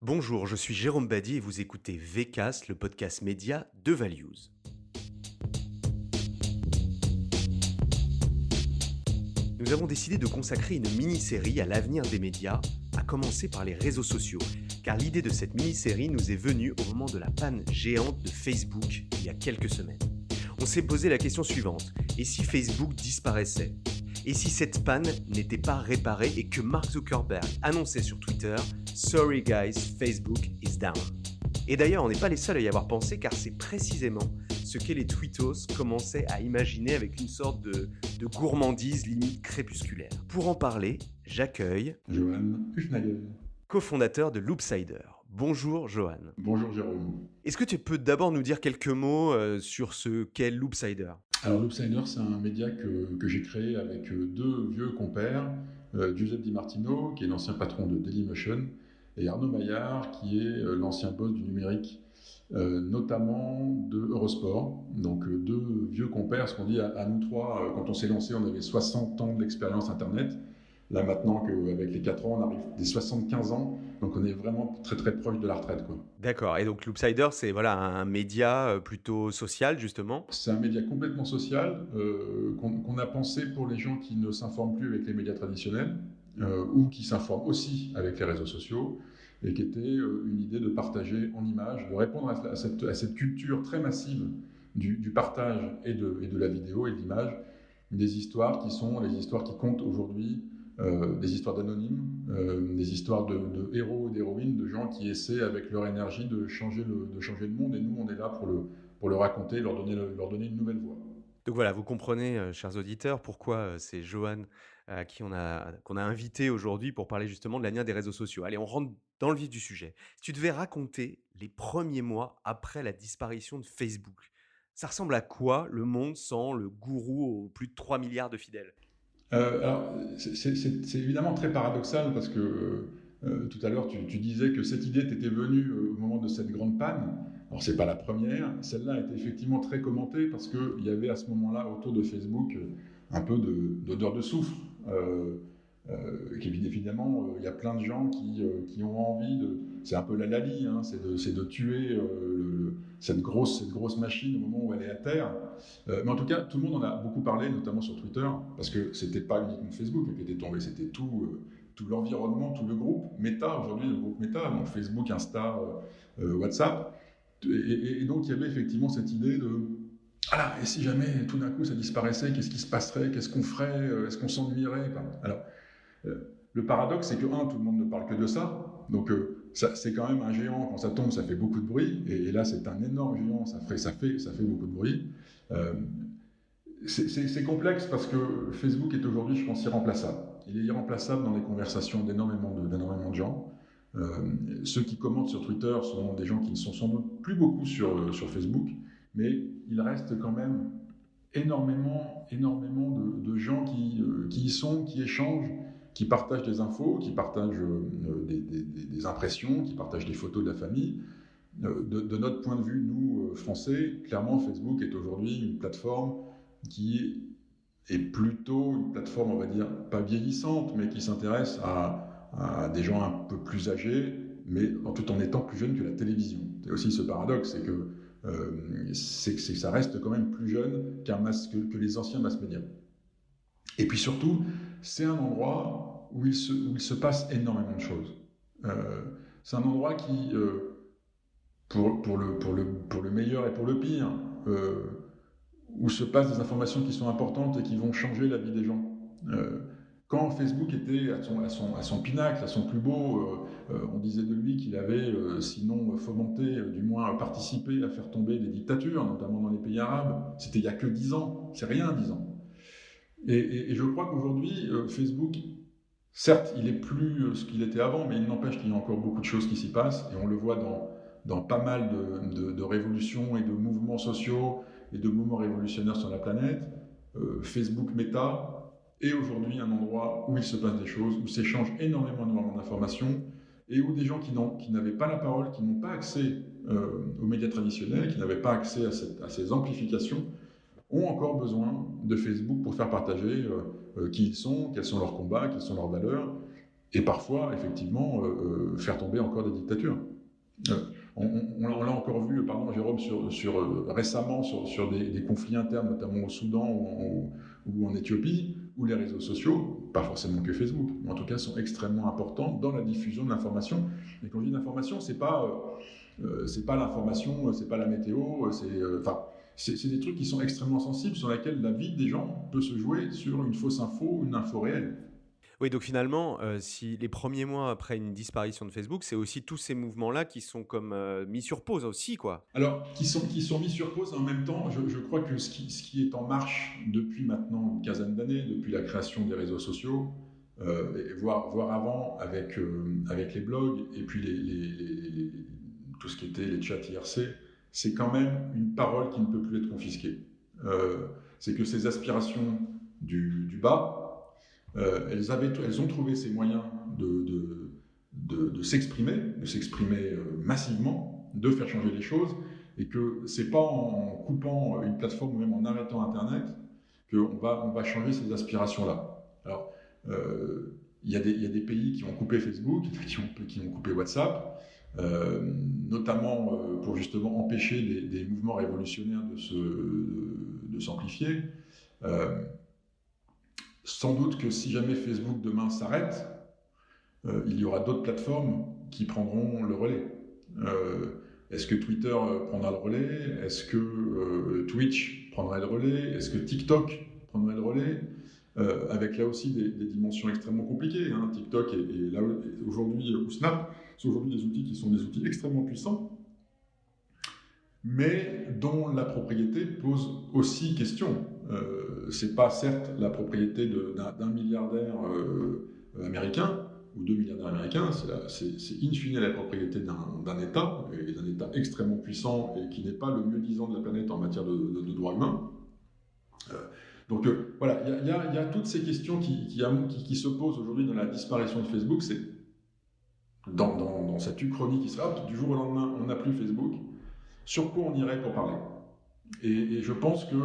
Bonjour, je suis Jérôme Badi et vous écoutez VCast, le podcast média de Values. Nous avons décidé de consacrer une mini-série à l'avenir des médias, à commencer par les réseaux sociaux, car l'idée de cette mini-série nous est venue au moment de la panne géante de Facebook il y a quelques semaines. On s'est posé la question suivante, et si Facebook disparaissait ? Et si cette panne n'était pas réparée et que Mark Zuckerberg annonçait sur Twitter « Sorry guys, Facebook is down ». Et d'ailleurs, on n'est pas les seuls à y avoir pensé car c'est précisément ce que les tweetos commençaient à imaginer avec une sorte de gourmandise limite crépusculaire. Pour en parler, j'accueille Johan Hufnagel. cofondateur de Loopsider. Bonjour Johan. Bonjour Jérôme. Est-ce que tu peux d'abord nous dire quelques mots sur ce qu'est Loopsider ? Alors Loopsider, c'est un média que j'ai créé avec deux vieux compères, Giuseppe Di Martino, qui est l'ancien patron de Dailymotion, et Arnaud Maillard, qui est l'ancien boss du numérique, notamment de Eurosport. Donc deux vieux compères, ce qu'on dit à nous trois, quand on s'est lancé, on avait 60 ans d'expérience Internet. Là maintenant qu'avec les 4 ans, on arrive des 75 ans, donc on est vraiment très très proche de la retraite, quoi. D'accord, et donc Loopsider, c'est un média plutôt social justement. C'est un média complètement social qu'on a pensé pour les gens qui ne s'informent plus avec les médias traditionnels ou qui s'informent aussi avec les réseaux sociaux et qui était une idée de partager en images, de répondre à cette culture très massive du partage et de la vidéo et de l'image, des histoires qui sont les histoires qui comptent aujourd'hui, des histoires d'anonymes, des histoires de héros et d'héroïnes, de gens qui essaient avec leur énergie de changer le monde, et nous on est là pour le raconter, leur donner une nouvelle voix. Donc voilà, vous comprenez, chers auditeurs, pourquoi c'est Johan qu'on a invité aujourd'hui pour parler justement de l'avenir des réseaux sociaux. Allez, on rentre dans le vif du sujet. Si tu devais raconter les premiers mois après la disparition de Facebook, ça ressemble à quoi le monde sans le gourou aux plus de 3 milliards de fidèles ? Alors, c'est évidemment très paradoxal parce que tout à l'heure, tu disais que cette idée t'était venue au moment de cette grande panne. Alors, c'est pas la première. Celle-là a été effectivement très commentée parce qu'il y avait à ce moment-là, autour de Facebook, un peu d'odeur de soufre. Évidemment, il y a plein de gens qui ont envie de. C'est un peu la Lali, hein, c'est de tuer cette grosse machine au moment où elle est à terre. Mais en tout cas, tout le monde en a beaucoup parlé, notamment sur Twitter, parce que c'était pas uniquement Facebook qui était tombé, c'était tout l'environnement, tout le groupe Meta, aujourd'hui le groupe Meta, donc Facebook, Insta, WhatsApp. Et donc il y avait effectivement cette idée de ah, et si jamais tout d'un coup ça disparaissait, qu'est-ce qui se passerait, qu'est-ce qu'on ferait, est-ce qu'on s'ennuierait? Alors, le paradoxe, c'est que, tout le monde ne parle que de ça. Donc, c'est quand même un géant. Quand ça tombe, ça fait beaucoup de bruit. Et là, c'est un énorme géant. Ça fait beaucoup de bruit. C'est complexe parce que Facebook est aujourd'hui, je pense, irremplaçable. Il est irremplaçable dans les conversations d'énormément de gens. Ceux qui commentent sur Twitter sont des gens qui ne sont sans doute plus beaucoup sur Facebook, mais il reste quand même énormément de gens qui y sont, qui échangent, qui partagent des infos, qui partagent des impressions, qui partagent des photos de la famille. De notre point de vue, nous, Français, clairement, Facebook est aujourd'hui une plateforme qui est plutôt une plateforme, on va dire, pas vieillissante, mais qui s'intéresse à des gens un peu plus âgés, mais tout en étant plus jeune que la télévision. C'est aussi ce paradoxe, c'est que ça reste quand même plus jeune que les anciens mass médias. Et puis surtout, c'est un endroit où il se passe énormément de choses. C'est un endroit qui, pour le meilleur et pour le pire, où se passent des informations qui sont importantes et qui vont changer la vie des gens. Quand Facebook était à son pinacle, à son plus beau, on disait de lui qu'il avait, sinon fomenté, du moins participé à faire tomber des dictatures, notamment dans les pays arabes. C'était il n'y a que 10 ans, c'est rien 10 ans. Et je crois qu'aujourd'hui, Facebook, certes, il n'est plus ce qu'il était avant, mais il n'empêche qu'il y a encore beaucoup de choses qui s'y passent, et on le voit dans pas mal de révolutions et de mouvements sociaux et de mouvements révolutionnaires sur la planète. Facebook Meta est aujourd'hui un endroit où il se passe des choses, où s'échangent énormément d'informations, et où des gens qui n'avaient pas la parole, qui n'ont pas accès aux médias traditionnels, qui n'avaient pas accès à ces amplifications, ont encore besoin de Facebook pour faire partager qui ils sont, quels sont leurs combats, quelles sont leurs valeurs. et parfois, effectivement, faire tomber encore des dictatures. On l'a encore vu, pardon Jérôme, récemment sur des conflits internes, notamment au Soudan ou en Éthiopie, où les réseaux sociaux, pas forcément que Facebook, mais en tout cas sont extrêmement importants dans la diffusion de l'information. Et quand je dis l'information, c'est pas l'information, c'est pas la météo, c'est des trucs qui sont extrêmement sensibles, sur lesquels la vie des gens peut se jouer sur une fausse info ou une info réelle. Oui, donc finalement, si les premiers mois après une disparition de Facebook, c'est aussi tous ces mouvements-là qui sont comme mis sur pause aussi, quoi. Alors, qui sont mis sur pause, en même temps, je crois que ce qui est en marche depuis maintenant une quinzaine d'années, depuis la création des réseaux sociaux, voire avant avec les blogs et puis tout ce qui était les chats IRC, c'est quand même une parole qui ne peut plus être confisquée. C'est que ces aspirations du bas, elles ont trouvé ces moyens de s'exprimer massivement, de faire changer les choses, et que c'est pas en coupant une plateforme ou même en arrêtant Internet qu'on va changer ces aspirations-là. Alors, il y a des pays qui ont coupé Facebook, qui ont coupé WhatsApp, notamment pour justement empêcher des mouvements révolutionnaires de s'amplifier. Sans doute que si jamais Facebook demain s'arrête, il y aura d'autres plateformes qui prendront le relais. Est-ce que Twitter prendra le relais? Est-ce que Twitch prendra le relais? Est-ce que TikTok prendrait le relais? Avec là aussi des dimensions extrêmement compliquées. Hein. TikTok et là aujourd'hui, ou Snap, sont aujourd'hui des outils qui sont des outils extrêmement puissants, mais dont la propriété pose aussi question. C'est pas certes la propriété d'un milliardaire américain ou 2 milliardaires américains, c'est in fine la propriété d'un État, et d'un État extrêmement puissant et qui n'est pas le mieux-disant de la planète en matière de droits humains. Donc voilà, il y a toutes ces questions qui se posent aujourd'hui dans la disparition de Facebook. C'est dans cette uchronie qui sera, du jour au lendemain, on n'a plus Facebook. Sur quoi on irait pour parler? Et je pense que,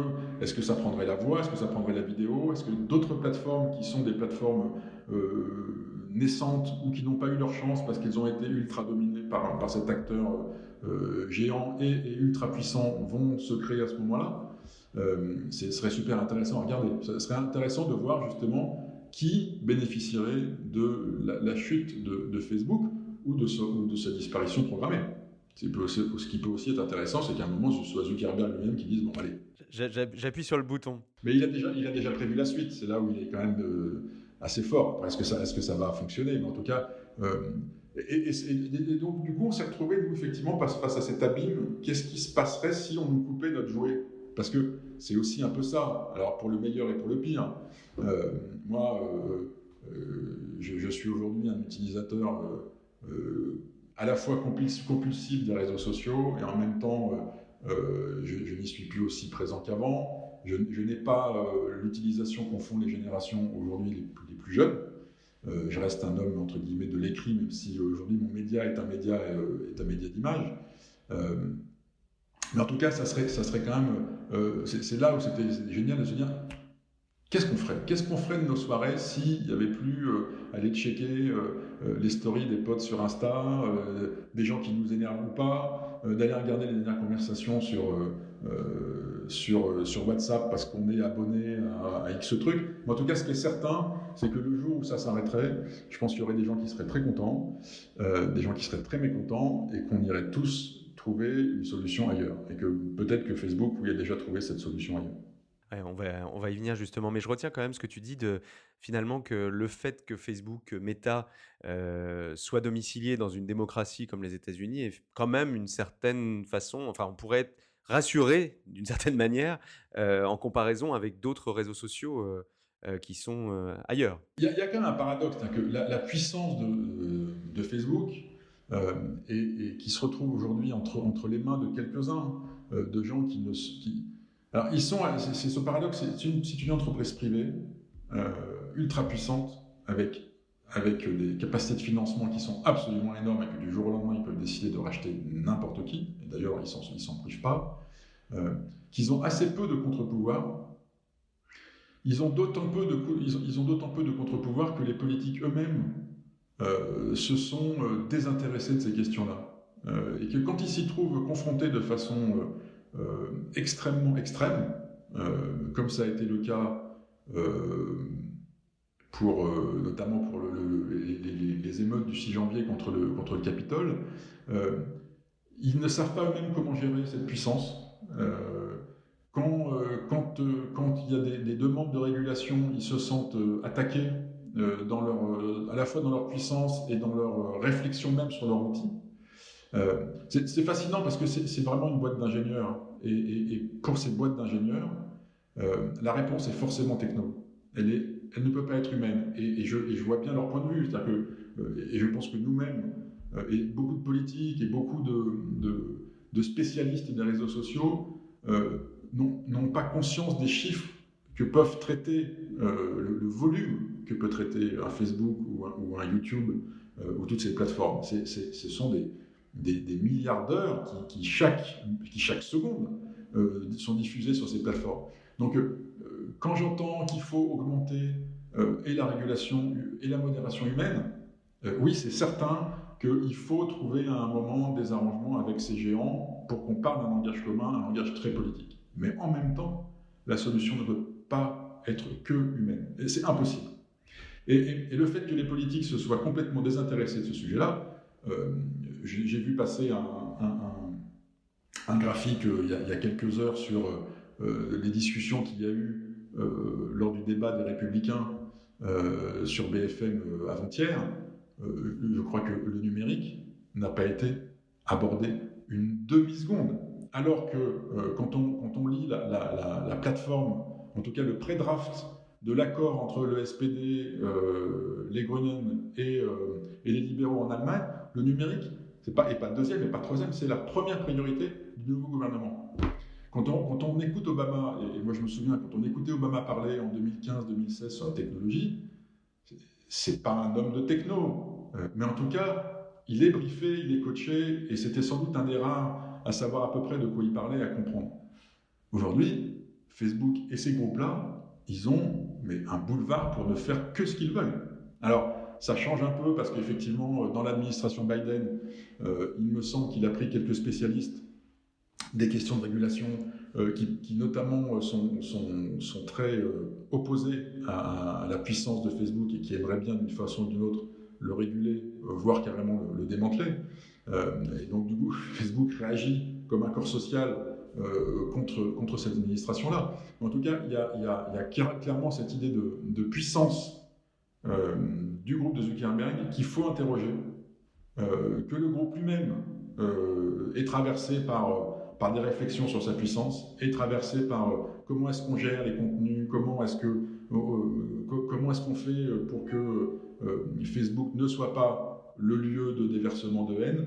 est-ce que ça prendrait la voix, est-ce que ça prendrait la vidéo, est-ce que d'autres plateformes qui sont des plateformes naissantes ou qui n'ont pas eu leur chance parce qu'elles ont été ultra dominées par cet acteur géant et ultra puissant vont se créer à ce moment-là? Ce serait super intéressant à regarder. Ce serait intéressant de voir justement qui bénéficierait de la chute de Facebook ou de sa disparition programmée. Ce qui peut aussi être intéressant, c'est qu'à un moment, ce soit Zuckerberg lui-même qui dise « bon, allez ». J'appuie sur le bouton. Mais il a déjà prévu la suite, c'est là où il est quand même assez fort. Après, est-ce que ça va fonctionner? Mais en tout cas, et donc du coup, on s'est retrouvés, nous, effectivement, face à cet abîme. Qu'est-ce qui se passerait si on nous coupait notre jouet? Parce que c'est aussi un peu ça, alors pour le meilleur et pour le pire. Moi, je suis aujourd'hui un utilisateur à la fois compulsif des réseaux sociaux et en même temps, je n'y suis plus aussi présent qu'avant. Je n'ai pas l'utilisation qu'en font les générations aujourd'hui les plus jeunes. Je reste un homme, entre guillemets, de l'écrit, même si aujourd'hui mon média est un média d'image. Mais en tout cas, ça serait quand même... c'est là où c'était génial de se dire... Qu'est-ce qu'on ferait de nos soirées s'il n'y avait plus aller checker les stories des potes sur Insta, des gens qui nous énervent ou pas, d'aller regarder les dernières conversations sur WhatsApp parce qu'on est abonné à X truc. Mais en tout cas, ce qui est certain, c'est que le jour où ça s'arrêterait, je pense qu'il y aurait des gens qui seraient très contents, des gens qui seraient très mécontents, et qu'on irait tous trouver une solution ailleurs. Et que peut-être que Facebook y a déjà trouvé cette solution ailleurs. Ouais, on va y venir justement, mais je retiens quand même ce que tu dis finalement que le fait que Facebook, Meta, soit domicilié dans une démocratie comme les États-Unis est quand même une certaine façon, enfin on pourrait être rassuré d'une certaine manière en comparaison avec d'autres réseaux sociaux qui sont ailleurs. Il y a quand même un paradoxe, hein, que la puissance de Facebook et qui se retrouve aujourd'hui entre les mains de quelques-uns, de gens alors, c'est ce paradoxe, c'est une entreprise privée ultra puissante avec des capacités de financement qui sont absolument énormes et que du jour au lendemain, ils peuvent décider de racheter n'importe qui. Et d'ailleurs, ils s'en privent pas. Qu'ils ont assez peu de contre-pouvoir. Ils ont d'autant peu de contre-pouvoir que les politiques eux-mêmes se sont désintéressés de ces questions-là. Et que quand ils s'y trouvent confrontés de façon extrêmement extrême, comme ça a été le cas notamment pour les émeutes du 6 janvier contre le Capitole, ils ne savent pas eux-mêmes comment gérer cette puissance. Quand il y a des demandes de régulation, ils se sentent attaqués à la fois dans leur puissance et dans leur réflexion même sur leur outil. C'est fascinant parce que c'est vraiment une boîte d'ingénieurs. Et pour ces boîtes d'ingénieurs, la réponse est forcément techno. Elle ne peut pas être humaine. Et je vois bien leur point de vue. C'est-à-dire et je pense que nous-mêmes, et beaucoup de politiques et beaucoup de spécialistes des réseaux sociaux n'ont pas conscience des chiffres que peuvent traiter, le volume que peut traiter un Facebook ou un YouTube ou toutes ces plateformes. Ce sont des milliards d'heures qui chaque seconde sont diffusées sur ces plateformes. Donc quand j'entends qu'il faut augmenter et la régulation et la modération humaine, oui, c'est certain qu'il faut trouver à un moment des arrangements avec ces géants pour qu'on parle d'un langage commun, un langage très politique. Mais en même temps, la solution ne peut pas être que humaine. Et c'est impossible. Et le fait que les politiques se soient complètement désintéressés de ce sujet-là, j'ai vu passer un graphique il y a quelques heures sur les discussions qu'il y a eu lors du débat des Républicains sur BFM avant-hier. Je crois que le numérique n'a pas été abordé une demi-seconde. Alors que quand on lit la plateforme, en tout cas le pré-draft de l'accord entre le SPD, les Grünen et les libéraux en Allemagne, le numérique, et pas deuxième, et pas troisième, c'est la première priorité du nouveau gouvernement. Quand on écoute Obama, et moi je me souviens, quand on écoutait Obama parler en 2015-2016 sur la technologie, c'est pas un homme de techno, mais en tout cas, il est briefé, il est coaché, et c'était sans doute un des rares à savoir à peu près de quoi il parlait, à comprendre. Aujourd'hui, Facebook et ces groupes-là, ils ont un boulevard pour ne faire que ce qu'ils veulent. Alors, ça change un peu parce qu'effectivement, dans l'administration Biden, il me semble qu'il a pris quelques spécialistes des questions de régulation qui notamment sont très opposés à la puissance de Facebook et qui aimeraient bien d'une façon ou d'une autre le réguler, voire carrément le démanteler. Et donc du coup, Facebook réagit comme un corps social contre cette administration-là. En tout cas, il y a clairement cette idée de puissance du groupe de Zuckerberg qu'il faut interroger, que le groupe lui-même est traversé par des réflexions sur sa puissance, est traversé par comment est-ce qu'on gère les contenus, comment est-ce qu'on fait pour que Facebook ne soit pas le lieu de déversement de haine.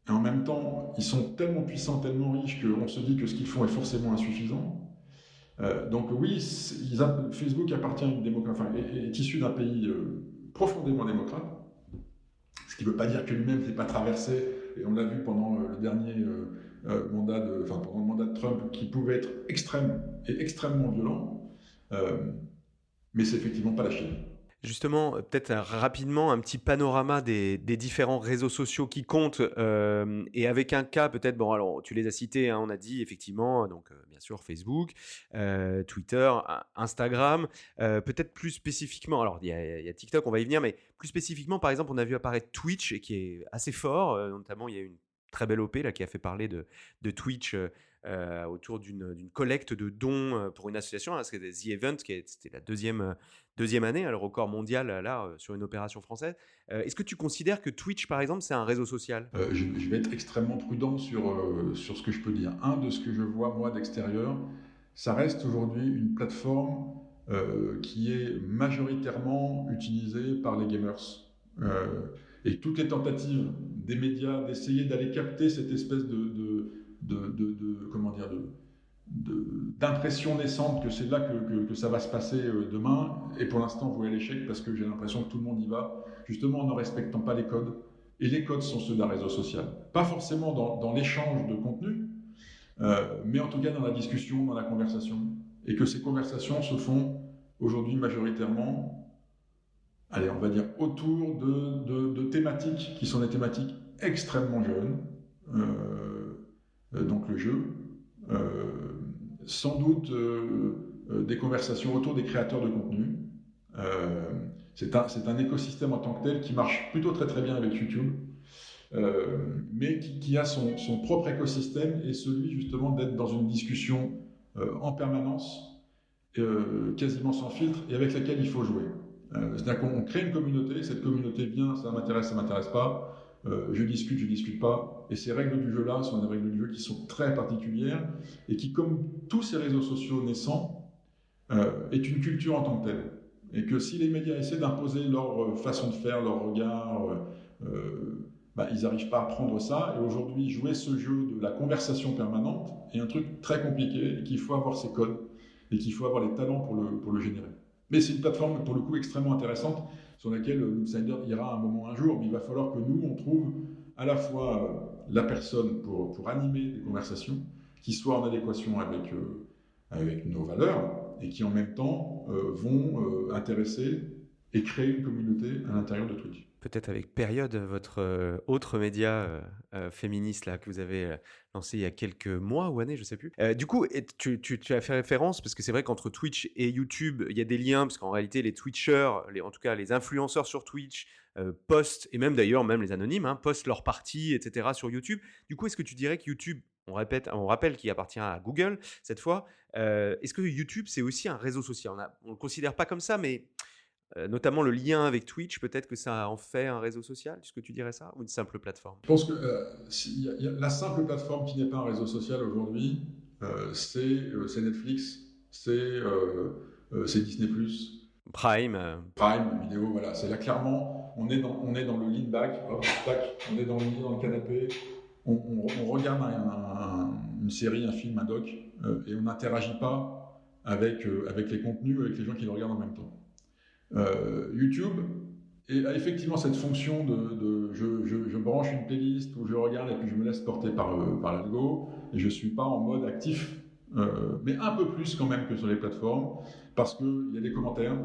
Et en même temps, ils sont tellement puissants, tellement riches qu'on se dit que ce qu'ils font est forcément insuffisant. Donc oui, Facebook appartient à une démocratie, est issu d'un pays profondément démocrate, ce qui ne veut pas dire que lui-même n'est pas traversé, et on l'a vu pendant le dernier pendant le mandat de Trump, qui pouvait être extrême et extrêmement violent, mais c'est effectivement pas la Chine. Justement, peut-être rapidement un petit panorama des différents réseaux sociaux qui comptent et avec un cas peut-être, bon alors tu les as cités, hein, on a dit effectivement, donc bien sûr Facebook, Twitter, Instagram, peut-être plus spécifiquement, alors il y a TikTok, on va y venir, mais plus spécifiquement par exemple on a vu apparaître Twitch et qui est assez fort, notamment il y a une très belle OP là, qui a fait parler de Twitch autour d'une collecte de dons pour une association, hein, c'était The Event, c'était la deuxième année, hein, le record mondial là, sur une opération française. Est-ce que tu considères que Twitch, par exemple, c'est un réseau social ? Je vais être extrêmement prudent sur ce que je peux dire. De ce que je vois, moi, d'extérieur, ça reste aujourd'hui une plateforme qui est majoritairement utilisée par les gamers. Et toutes les tentatives des médias d'essayer d'aller capter cette espèce d'impression naissante que c'est là que ça va se passer demain, et pour l'instant voué à l'échec parce que j'ai l'impression que tout le monde y va, justement en ne respectant pas les codes. Et les codes sont ceux d'un réseau social. Pas forcément dans l'échange de contenu, mais en tout cas dans la discussion, dans la conversation. Et que ces conversations se font aujourd'hui majoritairement allez, on va dire autour de thématiques qui sont des thématiques extrêmement jeunes, donc le jeu, euh, sans doute des conversations autour des créateurs de contenu. Euh, c'est un écosystème en tant que tel qui marche plutôt très très bien avec YouTube, mais qui a son propre écosystème et celui justement d'être dans une discussion en permanence, quasiment sans filtre, et avec laquelle il faut jouer. C'est-à-dire qu'on crée une communauté, cette communauté vient, ça m'intéresse pas, je discute pas, et ces règles du jeu-là sont des règles du jeu qui sont très particulières, et qui, comme tous ces réseaux sociaux naissants, est une culture en tant que telle. Et que si les médias essaient d'imposer leur façon de faire, leur regard, ils n'arrivent pas à prendre ça. Et aujourd'hui, jouer ce jeu de la conversation permanente est un truc très compliqué et qu'il faut avoir ses codes et qu'il faut avoir les talents pour le générer. Mais c'est une plateforme, pour le coup, extrêmement intéressante sur laquelle l'Insider ira un moment, un jour. Mais il va falloir que nous, on trouve à la fois la personne pour animer des conversations qui soient en adéquation avec nos valeurs et qui en même temps vont intéresser et créer une communauté à l'intérieur de Twitch. Peut-être avec Période, votre autre média féministe là, que vous avez lancé il y a quelques mois ou années, je ne sais plus. Du coup, tu as fait référence, parce que c'est vrai qu'entre Twitch et YouTube, il y a des liens, parce qu'en réalité, les Twitchers, en tout cas les influenceurs sur Twitch, postent, et même d'ailleurs, même les anonymes, hein, postent leurs parties, etc. sur YouTube. Du coup, est-ce que tu dirais que YouTube, on rappelle qu'il appartient à Google cette fois, est-ce que YouTube, c'est aussi un réseau social? On ne le considère pas comme ça, mais notamment le lien avec Twitch, peut-être que ça en fait un réseau social? Est-ce que tu dirais ça? Ou une simple plateforme? Je pense que y a la simple plateforme qui n'est pas un réseau social aujourd'hui, c'est Netflix, c'est Disney+, Prime. Prime Vidéo, voilà. C'est là clairement, on est dans le lean back, hop, tac, on est dans le lit, dans le canapé, on regarde une série, un film, un doc, et on n'interagit pas avec les contenus, avec les gens qui le regardent en même temps. YouTube a effectivement cette fonction de je branche une playlist où je regarde et puis je me laisse porter par l'algo, et je ne suis pas en mode actif, mais un peu plus quand même que sur les plateformes, parce qu'il y a des commentaires,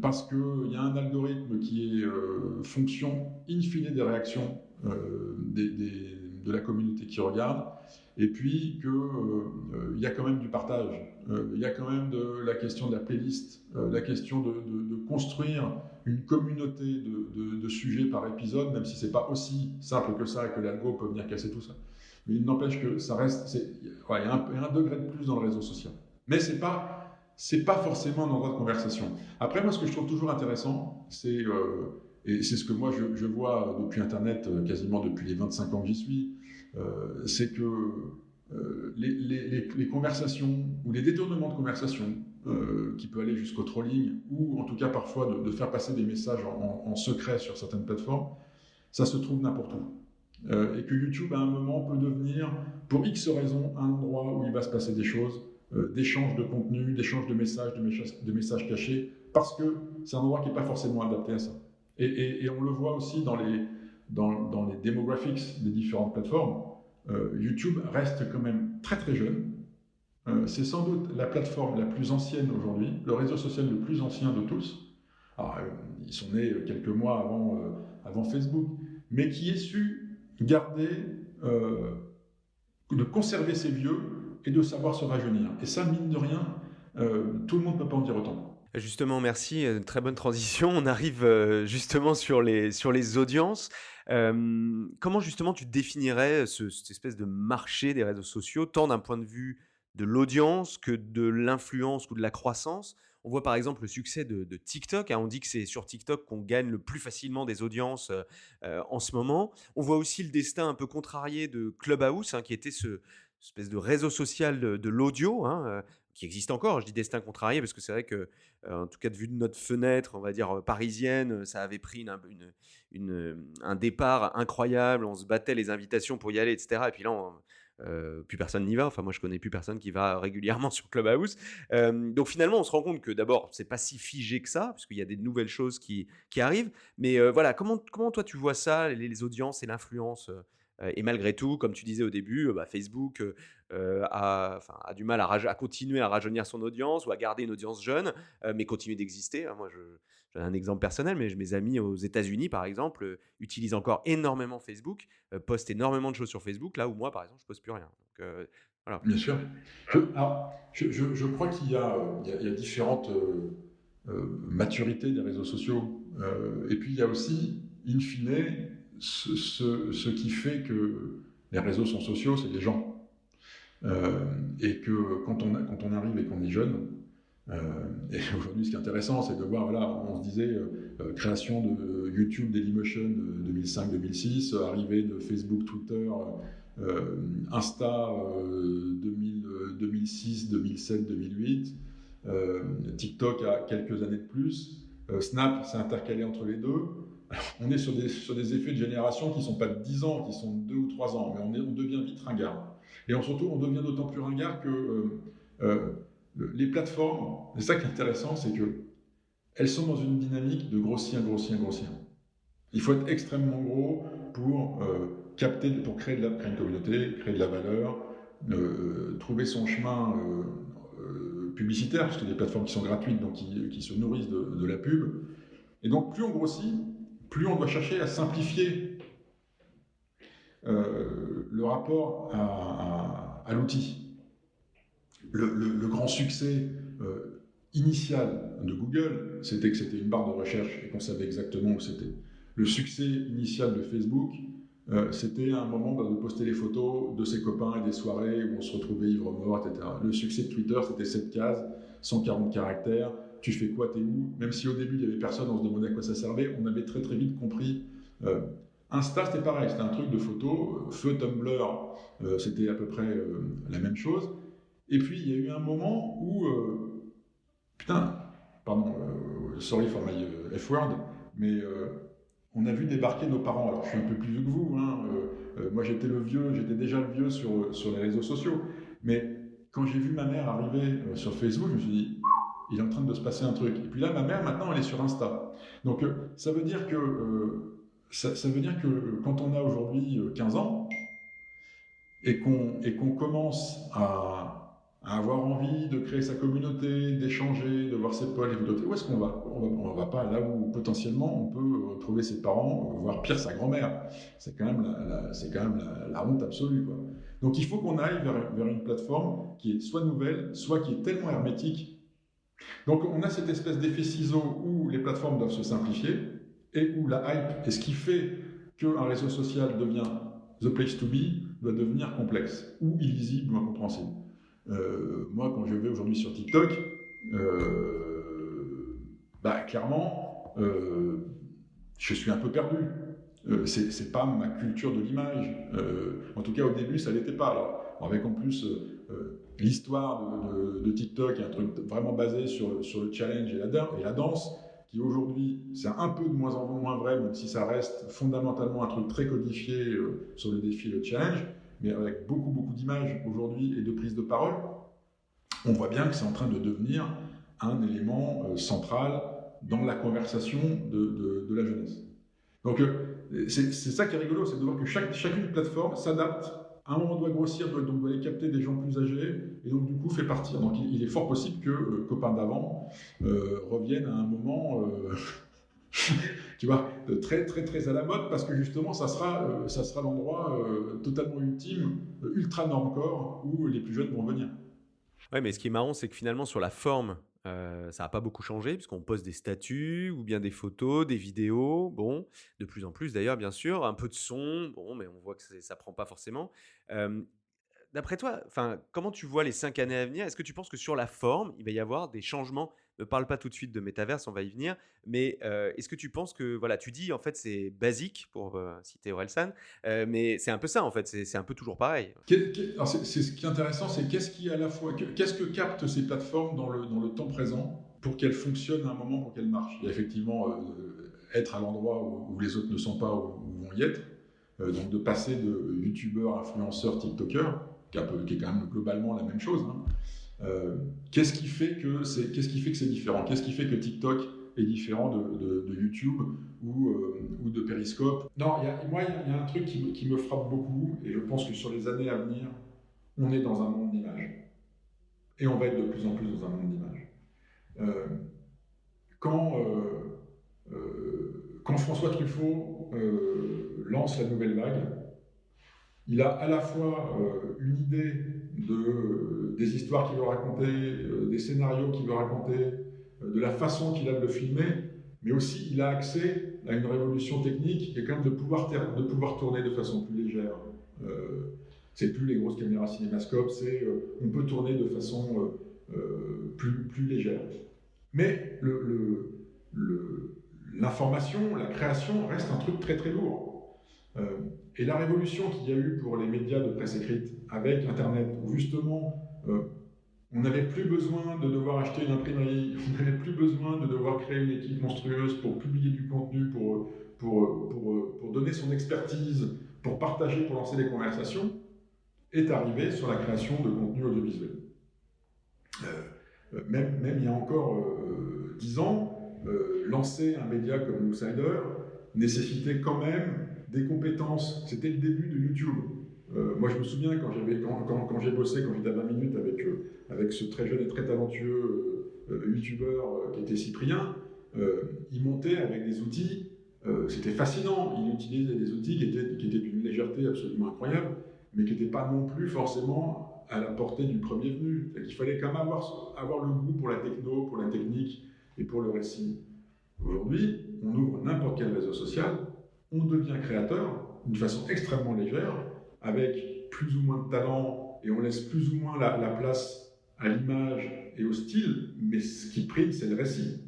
parce qu'il y a un algorithme qui est fonction in fine des réactions de la communauté qui regarde, et puis qu'il y a quand même du partage, il y a quand même la question de la playlist, la question de construire une communauté de sujets par épisode, même si c'est pas aussi simple que ça et que l'algo peut venir casser tout ça. Mais il n'empêche que ça reste, il y a un degré de plus dans le réseau social. Mais c'est pas forcément un endroit de conversation. Après, moi, ce que je trouve toujours intéressant, et c'est ce que moi je vois depuis Internet, quasiment depuis les 25 ans que j'y suis, c'est que les conversations ou les détournements de conversation, qui peut aller jusqu'au trolling, ou en tout cas parfois de faire passer des messages en secret sur certaines plateformes, ça se trouve n'importe où. Et que YouTube, à un moment, peut devenir, pour X raisons, un endroit où il va se passer des choses, d'échanges de contenu, d'échanges de messages cachés, parce que c'est un endroit qui n'est pas forcément adapté à ça. Et on le voit aussi dans les demographics des différentes plateformes. YouTube reste quand même très très jeune. C'est sans doute la plateforme la plus ancienne aujourd'hui, le réseau social le plus ancien de tous. Alors, ils sont nés quelques mois avant Facebook, mais qui est su garder, de conserver ses vieux et de savoir se rajeunir. Et ça, mine de rien, tout le monde ne peut pas en dire autant. Justement, merci, très bonne transition. On arrive justement sur les audiences. Comment justement tu définirais cette espèce de marché des réseaux sociaux, tant d'un point de vue de l'audience que de l'influence ou de la croissance? On voit par exemple le succès de TikTok, hein. On dit que c'est sur TikTok qu'on gagne le plus facilement des audiences en ce moment. On voit aussi le destin un peu contrarié de Clubhouse, hein, qui était ce espèce de réseau social de l'audio, hein, qui existe encore. Je dis destin contrarié parce que c'est vrai que, en tout cas de vue de notre fenêtre, on va dire parisienne, ça avait pris un départ incroyable. On se battait les invitations pour y aller, etc. Et puis là, plus personne n'y va. Enfin, moi, je connais plus personne qui va régulièrement sur Clubhouse. Donc finalement, on se rend compte que d'abord, c'est pas si figé que ça, parce qu'il y a des nouvelles choses qui arrivent. Mais voilà, comment toi tu vois ça, les audiences et l'influence et malgré tout, comme tu disais au début, Facebook a du mal à continuer à rajeunir son audience ou à garder une audience jeune, mais continue d'exister, hein. Moi, je donne un exemple personnel, mais mes amis aux États-Unis, par exemple, utilisent encore énormément Facebook, postent énormément de choses sur Facebook, là où moi, par exemple, je poste plus rien. Donc, voilà. Bien sûr. Je crois qu'il y a, il y a différentes maturités des réseaux sociaux. Et puis il y a aussi, in fine, ce qui fait que les réseaux sont sociaux, c'est les gens. Et que quand on arrive et qu'on est jeune, et aujourd'hui ce qui est intéressant, c'est de voir, voilà, on se disait, création de YouTube Dailymotion 2005-2006, arrivée de Facebook, Twitter, Insta 2006, 2007, 2008, TikTok a quelques années de plus, Snap s'est intercalé entre les deux. Alors, on est sur des effets de génération qui ne sont pas de 10 ans, qui sont de 2 ou 3 ans, mais on devient vite ringard. Et surtout, on devient d'autant plus ringard que les plateformes, c'est ça qui est intéressant, c'est qu'elles sont dans une dynamique de grossir. Il faut être extrêmement gros pour pour créer une communauté, créer de la valeur, trouver son chemin publicitaire, parce que des plateformes qui sont gratuites, donc qui se nourrissent de la pub. Et donc, plus on grossit, plus on doit chercher à simplifier le rapport à l'outil. Le grand succès initial de Google, c'était que c'était une barre de recherche et qu'on savait exactement où c'était. Le succès initial de Facebook, c'était à un moment de poster les photos de ses copains et des soirées où on se retrouvait ivre-mort, etc. Le succès de Twitter, c'était 7 cases, 140 caractères, tu fais quoi, t'es où? Même si au début il n'y avait personne, on se demandait à quoi ça servait, on avait très très vite compris. Insta, c'était pareil, c'était un truc de photos. Feu Tumblr, c'était à peu près la même chose. Et puis il y a eu un moment où, pardon, sorry for my F-word, mais on a vu débarquer nos parents. Alors je suis un peu plus vieux que vous, hein, moi j'étais déjà le vieux sur les réseaux sociaux, mais quand j'ai vu ma mère arriver sur Facebook, je me suis dit, il est en train de se passer un truc. Et puis là, ma mère, maintenant, elle est sur Insta. Donc ça veut dire que quand on a aujourd'hui 15 ans, et qu'on commence à avoir envie de créer sa communauté, d'échanger, de voir ses potes, les communautés, où est-ce qu'on va? On va pas là où potentiellement on peut retrouver ses parents, voire pire sa grand-mère. C'est quand même la honte absolue, quoi. Donc il faut qu'on aille vers une plateforme qui est soit nouvelle, soit qui est tellement hermétique. Donc on a cette espèce d'effet ciseau où les plateformes doivent se simplifier et où la hype est ce qui fait qu'un réseau social devient the place to be, doit devenir complexe ou illisible ou incompréhensible. Moi, quand je vais aujourd'hui sur TikTok, clairement, je suis un peu perdu. C'est pas ma culture de l'image. En tout cas, au début, ça l'était pas. Alors, avec en plus l'histoire de TikTok, un truc vraiment basé sur le challenge et la danse, qui aujourd'hui, c'est un peu de moins en moins vrai, même si ça reste fondamentalement un truc très codifié sur le défi et le challenge, mais avec beaucoup d'images aujourd'hui et de prises de parole, on voit bien que c'est en train de devenir un élément central dans la conversation de la jeunesse. Donc c'est ça qui est rigolo, c'est de voir que chacune plateforme s'adapte. À un moment, doit grossir, donc doit aller capter des gens plus âgés, et donc du coup fait partir. Donc il est fort possible que copains d'avant reviennent à un moment, tu vois, très à la mode, parce que justement ça sera l'endroit totalement ultime, ultra normcore, où les plus jeunes vont venir. Ouais, mais ce qui est marrant, c'est que finalement, sur la forme, ça n'a pas beaucoup changé, puisqu'on poste des statuts ou bien des photos, des vidéos, bon, de plus en plus d'ailleurs, bien sûr, un peu de son, bon, mais on voit que ça prend pas forcément. Hem, D'après toi, enfin, comment tu vois les 5 années à venir? Est-ce que tu penses que sur la forme, il va y avoir des changements? Ne parle pas tout de suite de métaverse, on va y venir, mais est-ce que tu penses que voilà, tu dis en fait c'est basique pour, citer Orelsan, mais c'est un peu ça en fait, c'est un peu toujours pareil. Alors c'est ce qui est intéressant, c'est qu'est-ce que captent ces plateformes dans le temps présent pour qu'elles fonctionnent à un moment, pour qu'elles marchent. Il y a effectivement être à l'endroit où les autres ne sont pas, où vont y être. Donc de passer de youtubeur, influenceur, tiktoker, qui est quand même globalement la même chose. Hein. Qu'est-ce qui fait que c'est différent? Qu'est-ce qui fait que TikTok est différent de YouTube ou de Periscope? Non, il y a un truc qui me frappe beaucoup, et je pense que sur les années à venir, on est dans un monde d'images. Et on va être de plus en plus dans un monde d'images. Quand quand François Truffaut lance la nouvelle vague, il a à la fois une idée des histoires qu'il veut raconter, des scénarios qu'il veut raconter, de la façon qu'il a de le filmer, mais aussi il a accès à une révolution technique qui est quand même de pouvoir tourner de façon plus légère. C'est plus les grosses caméras cinémascope, on peut tourner de façon plus légère. Mais l'information, la création reste un truc très très lourd. Et la révolution qu'il y a eu pour les médias de presse écrite avec Internet, où justement on n'avait plus besoin de devoir acheter une imprimerie, on n'avait plus besoin de devoir créer une équipe monstrueuse pour publier du contenu, pour donner son expertise, pour partager, pour lancer des conversations, est arrivée sur la création de contenu audiovisuel. Même il y a encore 10 ans, lancer un média comme Loopsider nécessitait quand même des compétences. C'était le début de YouTube. Moi, je me souviens quand j'ai bossé, quand j'étais à 20 minutes avec ce très jeune et très talentueux youtubeur qui était Cyprien, il montait avec des outils, c'était fascinant. Il utilisait des outils qui étaient d'une légèreté absolument incroyable, mais qui n'étaient pas non plus forcément à la portée du premier venu. Il fallait quand même avoir le goût pour la techno, pour la technique et pour le récit. Aujourd'hui, on ouvre n'importe quel réseau social, on devient créateur d'une façon extrêmement légère, avec plus ou moins de talent, et on laisse plus ou moins la place à l'image et au style, mais ce qui prime, c'est le récit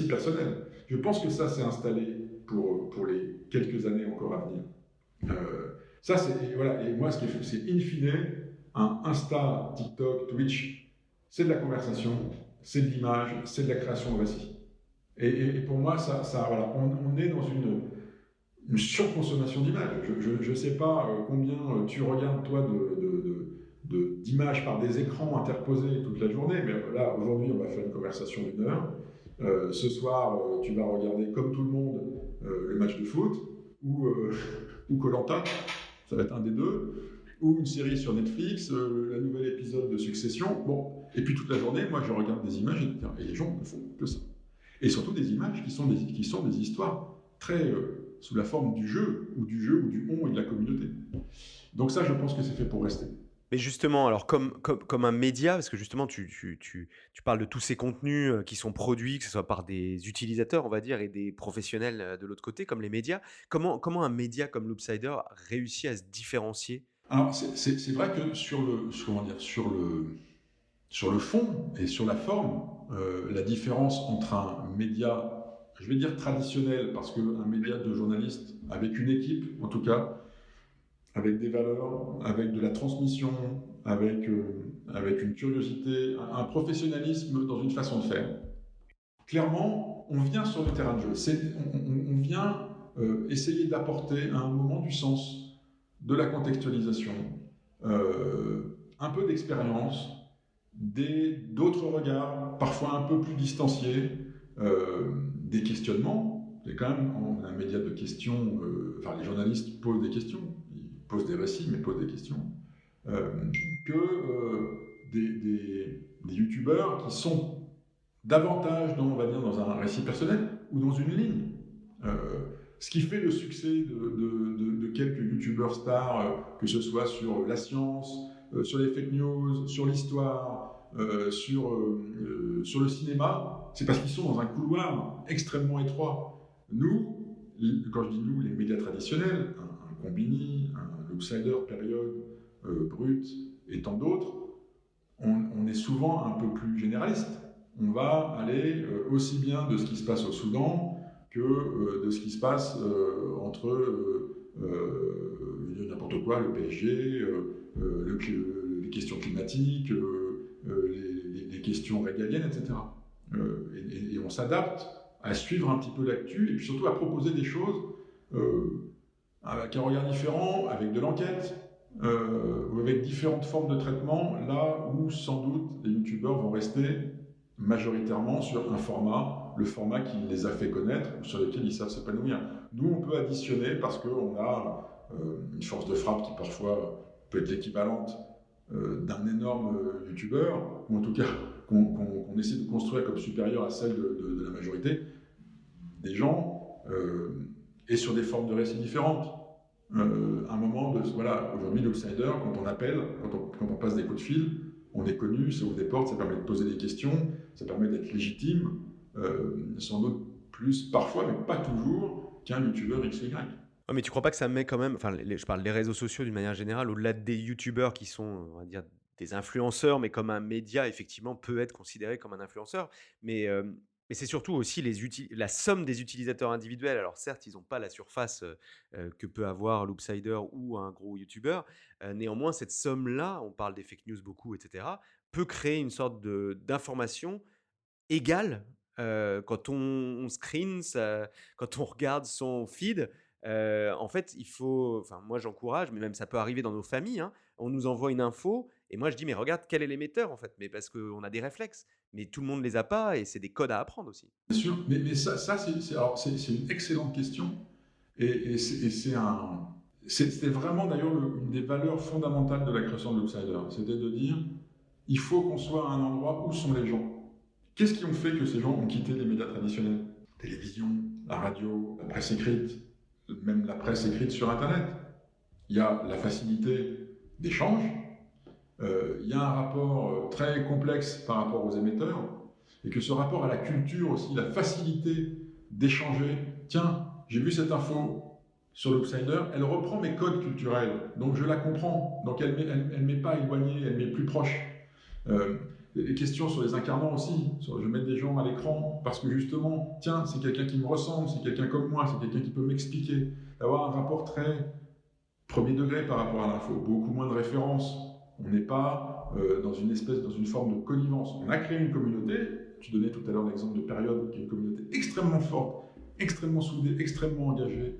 personnel. Je pense que ça s'est installé pour les quelques années encore à venir. Voilà, et moi, ce qui est fait, c'est in fine, un Insta, TikTok, Twitch, c'est de la conversation, c'est de l'image, c'est de la création de récit. Et pour moi, voilà, on est dans une surconsommation d'images. Je ne sais pas combien tu regardes, toi, d'images par des écrans interposés toute la journée, mais là, aujourd'hui, on va faire une conversation d'1 heure. Ce soir, tu vas regarder, comme tout le monde, le match de foot, ou Koh-Lanta, ça va être un des deux, ou une série sur Netflix, le nouvel épisode de Succession. Bon, et puis toute la journée, moi, je regarde des images, et les gens ne font que ça. Et surtout des images qui sont des histoires très sous la forme du jeu ou du on et de la communauté. Donc ça, je pense que c'est fait pour rester. Mais justement, alors comme un média, parce que justement tu parles de tous ces contenus qui sont produits, que ce soit par des utilisateurs, on va dire, et des professionnels de l'autre côté, comme les médias. Comment un média comme Loopsider réussit à se différencier? Alors c'est vrai que sur le fond et sur la forme, la différence entre un média, je vais dire traditionnel, parce qu'un média de journalistes avec une équipe, en tout cas, avec des valeurs, avec de la transmission, avec une curiosité, un professionnalisme dans une façon de faire. Clairement, on vient sur le terrain de jeu. On vient essayer d'apporter à un moment du sens, de la contextualisation, un peu d'expérience, d'autres regards, parfois un peu plus distanciés, des questionnements. C'est quand même un média de questions. Les journalistes posent des questions, ils posent des récits, mais posent des questions. Des youtubeurs qui sont davantage on va dire, dans un récit personnel ou dans une ligne. Ce qui fait le succès de quelques youtubeurs stars, que ce soit sur la science, sur les fake news, sur l'histoire, sur le cinéma, c'est parce qu'ils sont dans un couloir extrêmement étroit. Nous, quand je dis nous, les médias traditionnels, un Combini, un Loopsider, Période, Brut et tant d'autres, on est souvent un peu plus généraliste. On va aller aussi bien de ce qui se passe au Soudan que de ce qui se passe entre n'importe quoi, le PSG, les questions climatiques, les questions régaliennes, etc. Et on s'adapte à suivre un petit peu l'actu et puis surtout à proposer des choses avec un regard différent, avec de l'enquête, ou avec différentes formes de traitement, là où sans doute les youtubeurs vont rester majoritairement sur un format, le format qui les a fait connaître, ou sur lequel ils savent s'épanouir. Nous, on peut additionner parce qu'on a une force de frappe qui parfois peut être l'équivalente d'un énorme youtubeur, ou en tout cas qu'on essaie de construire comme supérieure à celle de la majorité. des gens et sur des formes de récits différentes. Un moment voilà, aujourd'hui l'outsider, quand on appelle, quand on passe des coups de fil, on est connu, ça ouvre des portes, ça permet de poser des questions, ça permet d'être légitime, sans doute plus parfois, mais pas toujours, qu'un youtubeur XY. Ouais, mais tu crois pas que ça met quand même, enfin, je parle des réseaux sociaux d'une manière générale, au-delà des youtubeurs qui sont, on va dire, des influenceurs, mais comme un média, effectivement, peut être considéré comme un influenceur. Mais c'est surtout aussi la somme des utilisateurs individuels. Alors certes, ils n'ont pas la surface que peut avoir l'Oopsider ou un gros youtubeur. Néanmoins, cette somme-là, on parle des fake news beaucoup, etc., peut créer une sorte d'information égale quand on screen, quand on regarde son feed. En fait, il faut, enfin moi j'encourage, mais même ça peut arriver dans nos familles, hein, on nous envoie une info et moi je dis mais regarde quel est l'émetteur en fait, mais parce qu'on a des réflexes, mais tout le monde les a pas et c'est des codes à apprendre aussi. Bien sûr, mais ça c'est une excellente question et c'était vraiment d'ailleurs une des valeurs fondamentales de la création de l'Outsider, c'était de dire il faut qu'on soit à un endroit où sont les gens. Qu'est-ce qui ont fait que ces gens ont quitté les médias traditionnels ? Télévision, la radio, la presse écrite, même la presse écrite sur Internet. Il y a la facilité d'échange, il y a un rapport très complexe par rapport aux émetteurs, et que ce rapport à la culture aussi, la facilité d'échanger, tiens, j'ai vu cette info sur l'Outsider, elle reprend mes codes culturels, donc je la comprends, donc elle ne m'est pas éloignée, elle m'est plus proche. Les questions sur les incarnants aussi, je mets des gens à l'écran parce que justement, tiens, c'est quelqu'un qui me ressemble, c'est quelqu'un comme moi, c'est quelqu'un qui peut m'expliquer, d'avoir un rapport très premier degré par rapport à l'info, beaucoup moins de références. On n'est pas dans une forme de connivence. On a créé une communauté, tu donnais tout à l'heure l'exemple de Période, qui est une communauté extrêmement forte, extrêmement soudée, extrêmement engagée,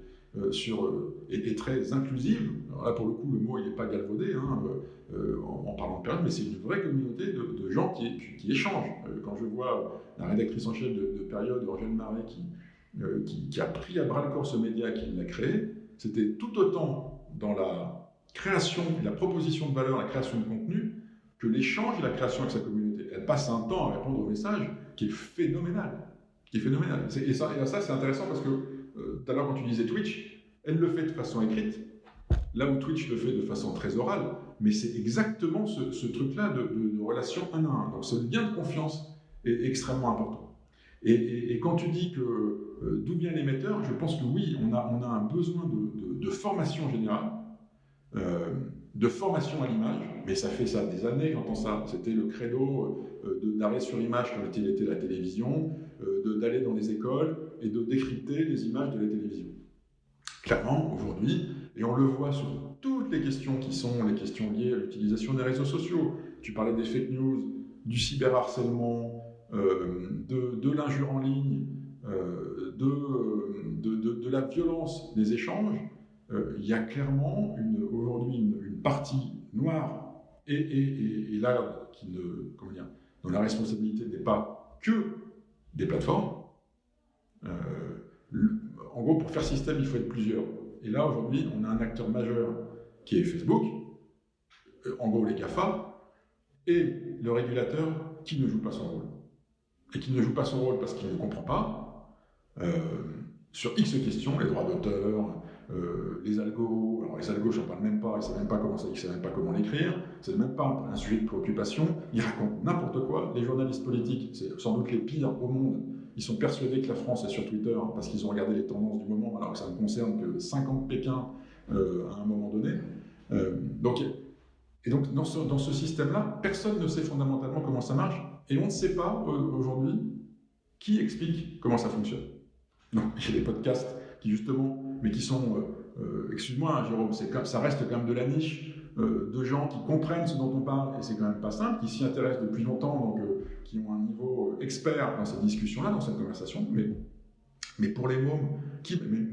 et très inclusive. Alors là, pour le coup, le mot il n'est pas galvaudé en parlant de Période, mais c'est une vraie communauté de gens qui échangent. Quand je vois la rédactrice en chef de Période, Eugène Marais, qui a pris à bras-le-corps ce média, qui l'a créé, c'était tout autant dans la création et la proposition de valeur, la création de contenu, que l'échange et la création avec sa communauté. Elle passe un temps à répondre aux messages qui est phénoménal. Et ça, c'est intéressant parce que tout à l'heure, quand tu disais Twitch, elle le fait de façon écrite, là où Twitch le fait de façon très orale, mais c'est exactement ce truc-là de relation un à un. Donc ce lien de confiance est extrêmement important. Et quand tu dis que d'où vient l'émetteur, je pense que oui, on a un besoin de formation générale, de formation à l'image, mais ça fait ça des années que j'entends ça. C'était le credo d'arrêt sur image quand il était la télévision, d'aller dans les écoles et de décrypter les images de la télévision. Clairement, aujourd'hui, et on le voit sur toutes les questions qui sont les questions liées à l'utilisation des réseaux sociaux. Tu parlais des fake news, du cyberharcèlement, de l'injure en ligne, de la violence des échanges. Il y a clairement aujourd'hui une partie noire et là dont la responsabilité n'est pas que des plateformes. En gros, pour faire système, il faut être plusieurs. Et là, aujourd'hui, on a un acteur majeur qui est Facebook, en gros les GAFA, et le régulateur qui ne joue pas son rôle. Et qui ne joue pas son rôle parce qu'il ne comprend pas, sur X questions, les droits d'auteur, les algos. Alors les algos, je n'en parle même pas, il ne sait même pas comment ça, il ne sait même pas comment l'écrire, c'est même pas un sujet de préoccupation, ils racontent n'importe quoi. Les journalistes politiques, c'est sans doute les pires au monde, ils sont persuadés que la France est sur Twitter parce qu'ils ont regardé les tendances du moment, alors que ça ne concerne que 50 Pékin à un moment donné. Donc dans ce système-là, personne ne sait fondamentalement comment ça marche, et on ne sait pas aujourd'hui qui explique comment ça fonctionne. Donc il y a des podcasts qui justement, mais qui sont, excuse-moi Jérôme, ça reste quand même de la niche, de gens qui comprennent ce dont on parle, et c'est quand même pas simple, qui s'y intéressent depuis longtemps, donc qui ont un niveau expert dans cette discussion-là, dans cette conversation, mais pour les mômes,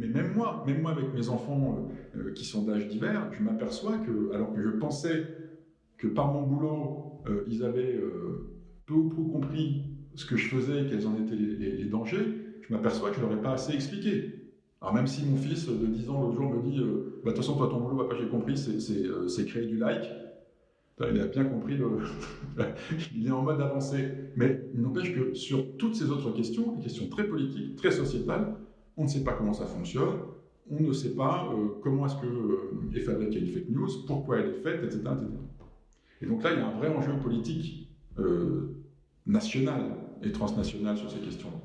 mais même moi avec mes enfants qui sont d'âge divers, je m'aperçois que, alors que je pensais que par mon boulot, ils avaient peu ou prou compris ce que je faisais, quels en étaient les dangers, je m'aperçois que je ne leur ai pas assez expliqué. Alors même si mon fils de 10 ans l'autre jour me dit de toute façon toi ton boulot, papa j'ai compris, c'est créer du like, il a bien compris, il est en mode avancé. Mais il n'empêche que sur toutes ces autres questions, des questions très politiques, très sociétales, on ne sait pas comment ça fonctionne, on ne sait pas comment est-ce que est fabriquée une fake news, pourquoi elle est faite, etc., etc. Et donc là, il y a un vrai enjeu politique national et transnational sur ces questions-là.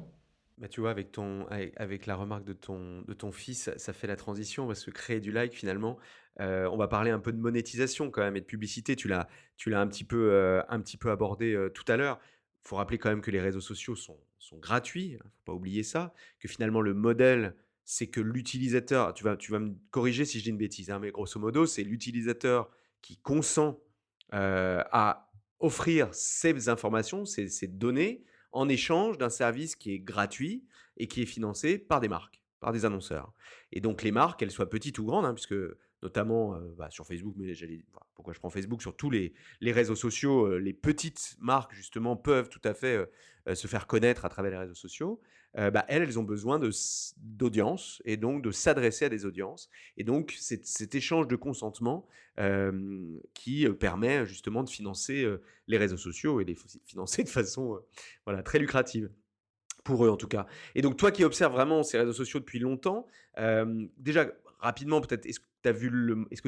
Bah, tu vois, avec la remarque de ton fils, ça fait la transition parce que créer du like, finalement, on va parler un peu de monétisation quand même et de publicité. Tu l'as un petit peu abordé tout à l'heure. Il faut rappeler quand même que les réseaux sociaux sont gratuits, il ne faut pas oublier ça, que finalement le modèle, c'est que l'utilisateur, tu vas me corriger si je dis une bêtise, hein, mais grosso modo, c'est l'utilisateur qui consent à offrir ces informations, ces données, en échange d'un service qui est gratuit et qui est financé par des marques, par des annonceurs. Et donc les marques, qu'elles soient petites ou grandes, hein, puisque notamment sur Facebook, mais pourquoi je prends Facebook, sur tous les réseaux sociaux, les petites marques justement peuvent tout à fait se faire connaître à travers les réseaux sociaux. Elles ont besoin d'audience et donc de s'adresser à des audiences. Et donc cet échange de consentement qui permet justement de financer les réseaux sociaux et les financer de façon très lucrative. Pour eux en tout cas. Et donc toi qui observes vraiment ces réseaux sociaux depuis longtemps, déjà rapidement peut-être, est-ce que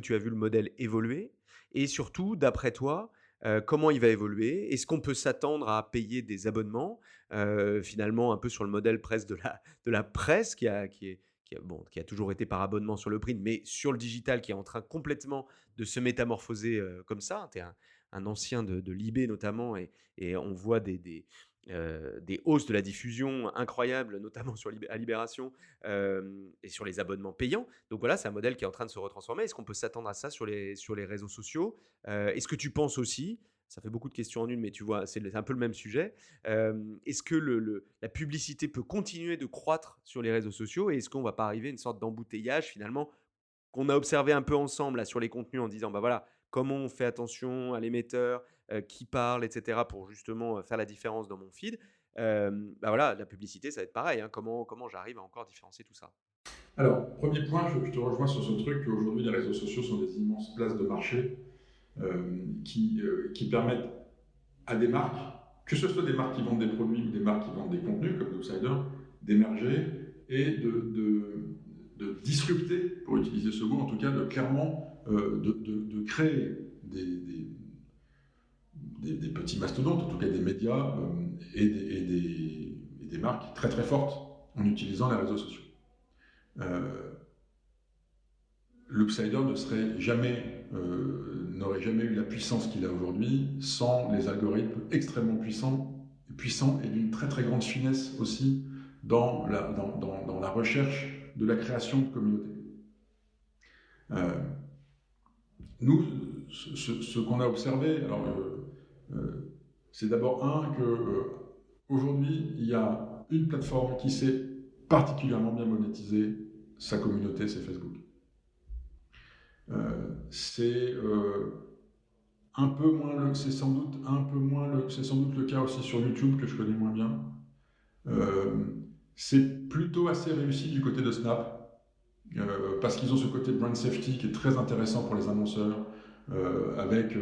tu as vu le modèle évoluer? Et surtout, d'après toi, comment il va évoluer? Est-ce qu'on peut s'attendre à payer des abonnements? Finalement un peu sur le modèle presque de la presse qui a toujours été par abonnement sur le print, mais sur le digital qui est en train complètement de se métamorphoser comme ça. Tu es un ancien de Libé notamment et on voit des hausses de la diffusion incroyables, notamment à Libération et sur les abonnements payants. Donc voilà, c'est un modèle qui est en train de se retransformer. Est-ce qu'on peut s'attendre à ça sur les réseaux sociaux? Est-ce que tu penses aussi, ça fait beaucoup de questions en une, mais tu vois, c'est un peu le même sujet, est-ce que la publicité peut continuer de croître sur les réseaux sociaux et est-ce qu'on ne va pas arriver à une sorte d'embouteillage finalement qu'on a observé un peu ensemble là, sur les contenus en disant, bah voilà, comment on fait attention à l'émetteur, qui parle, etc., pour justement faire la différence dans mon feed. Voilà, la publicité, ça va être pareil, hein. Comment j'arrive à encore différencier tout ça? Alors, premier point, je te rejoins sur ce truc qu'aujourd'hui les réseaux sociaux sont des immenses places de marché qui permettent à des marques, que ce soit des marques qui vendent des produits ou des marques qui vendent des contenus comme Outsider, d'émerger et de disrupter, pour utiliser ce mot, en tout cas de clairement de créer des petits mastodontes, en tout cas des médias et des marques très très fortes en utilisant les réseaux sociaux. L'Upsider n'aurait jamais eu la puissance qu'il a aujourd'hui sans les algorithmes extrêmement puissants et d'une très très grande finesse aussi dans la recherche de la création de communautés. Nous, ce qu'on a observé, c'est d'abord qu'aujourd'hui, il y a une plateforme qui sait particulièrement bien monétiser sa communauté, c'est Facebook. C'est sans doute le cas aussi sur YouTube que je connais moins bien. C'est plutôt assez réussi du côté de Snap parce qu'ils ont ce côté brand safety qui est très intéressant pour les annonceurs avec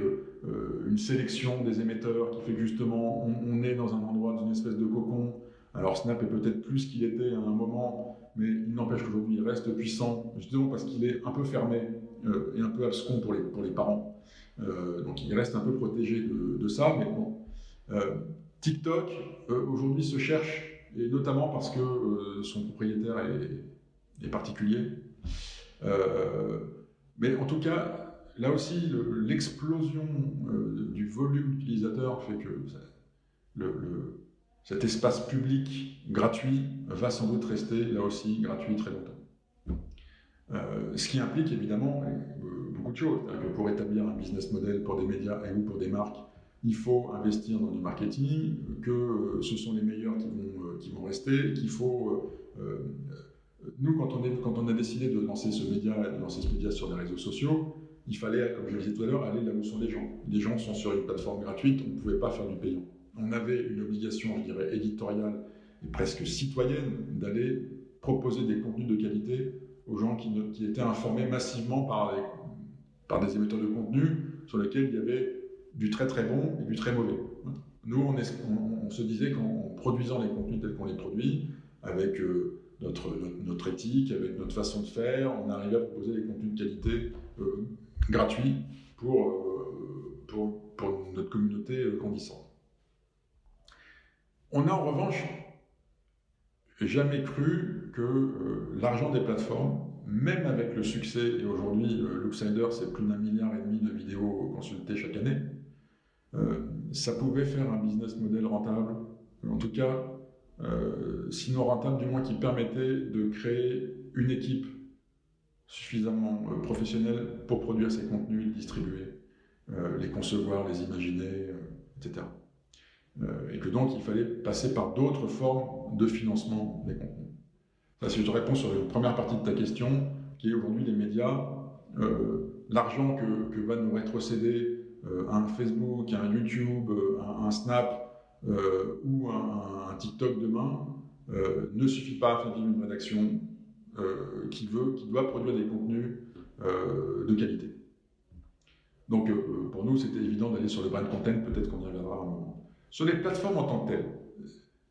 une sélection des émetteurs qui fait que justement on est dans un endroit, dans une espèce de cocon. Alors Snap est peut-être plus qu'il était à un moment, mais il n'empêche qu'aujourd'hui il reste puissant justement parce qu'il est un peu fermé et un peu abscon pour les parents. Donc il reste un peu protégé de ça, mais bon. TikTok aujourd'hui se cherche, et notamment parce que son propriétaire est particulier. Mais en tout cas, là aussi, l'explosion du volume d'utilisateurs fait que cet espace public gratuit va sans doute rester là aussi gratuit très longtemps. Ce qui implique évidemment beaucoup de choses. Pour établir un business model pour des médias et ou pour des marques, il faut investir dans du marketing, que ce sont les meilleurs qui vont rester, qu'il faut... nous, quand on a décidé de lancer ce média sur les réseaux sociaux, il fallait, comme je le disais tout à l'heure, aller là où sont les gens. Les gens sont sur une plateforme gratuite, on ne pouvait pas faire du payant. On avait une obligation, je dirais, éditoriale et presque citoyenne d'aller proposer des contenus de qualité aux gens qui étaient informés massivement par des émetteurs de contenu sur lesquels il y avait du très très bon et du très mauvais. Nous, on se disait qu'en produisant les contenus tels qu'on les produit, avec notre éthique, avec notre façon de faire, on arrivait à proposer des contenus de qualité gratuits pour notre communauté grandissante. On a en revanche jamais cru que l'argent des plateformes, même avec le succès, et aujourd'hui Loopsider c'est plus d'1,5 milliard de vidéos consultées chaque année, ça pouvait faire un business model rentable, en tout cas sinon rentable, du moins qui permettait de créer une équipe suffisamment professionnelle pour produire ces contenus, les distribuer, les concevoir, les imaginer, etc. Et que donc il fallait passer par d'autres formes de financement des contenus. Ça, si je te réponds sur la première partie de ta question, qui est aujourd'hui les médias, l'argent que va nous rétrocéder un Facebook, un YouTube, un Snap ou un TikTok demain ne suffit pas à faire vivre une rédaction qui doit produire des contenus de qualité. Donc pour nous, c'était évident d'aller sur le brand content, peut-être qu'on y reviendra un moment. Sur les plateformes en tant que telles,